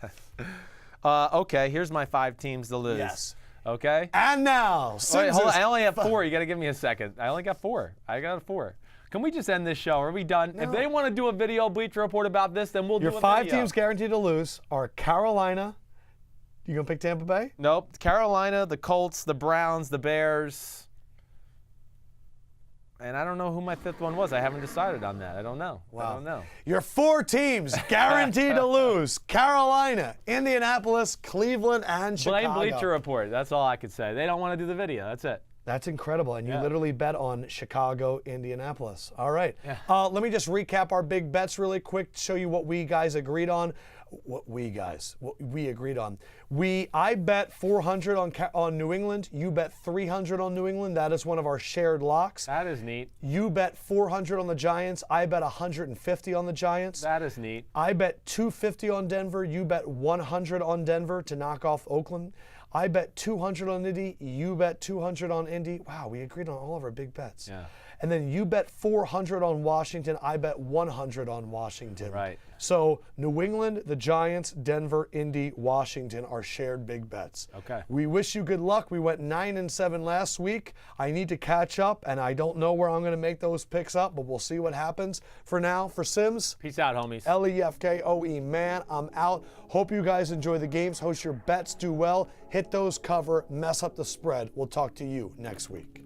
S2: Okay, here's my 5 teams to lose.
S1: Yes.
S2: Okay?
S1: And now,
S2: Wait, hold on. I only have 4. You got to give me a second. I only got 4. I got 4. Can we just end this show? Are we done?
S1: No.
S2: If they want to do a video Bleacher Report about this, then we'll do a
S1: your
S2: video.
S1: 5 teams guaranteed to lose are Carolina. You gonna pick Tampa Bay?
S2: Nope. Carolina, the Colts, the Browns, the Bears. And I don't know who my 5th one was. I haven't decided on that. I don't know.
S1: Wow.
S2: I don't know.
S1: Your 4 teams guaranteed to lose: Carolina, Indianapolis, Cleveland, and Chicago.
S2: Blame Bleacher Report. That's all I could say. They don't want to do the video. That's it.
S1: That's incredible, and you
S2: Yeah.
S1: literally bet on Chicago, Indianapolis. All right.
S2: Yeah.
S1: Let me just recap our big bets really quick, show you what we guys agreed on. What we agreed on. I bet 400 on New England. You bet 300 on New England. That is one of our shared locks.
S2: That is neat.
S1: You bet 400 on the Giants. I bet 150 on the Giants.
S2: That is neat.
S1: I bet 250 on Denver. You bet 100 on Denver to knock off Oakland. I bet 200 on Indy. You bet 200 on Indy. Wow, we agreed on all of our big bets.
S2: Yeah.
S1: And then you bet 400 on Washington. I bet 100 on Washington.
S2: Right.
S1: So New England, the Giants, Denver, Indy, Washington are shared big bets.
S2: Okay.
S1: We wish you good luck. We went 9-7 last week. I need to catch up, and I don't know where I'm going to make those picks up, but we'll see what happens. For now, for Sims,
S2: Peace out, homies.
S1: Lefkoe, man, I'm out. Hope you guys enjoy the games. Host your bets, do well, hit those cover, mess up the spread. We'll talk to you next week.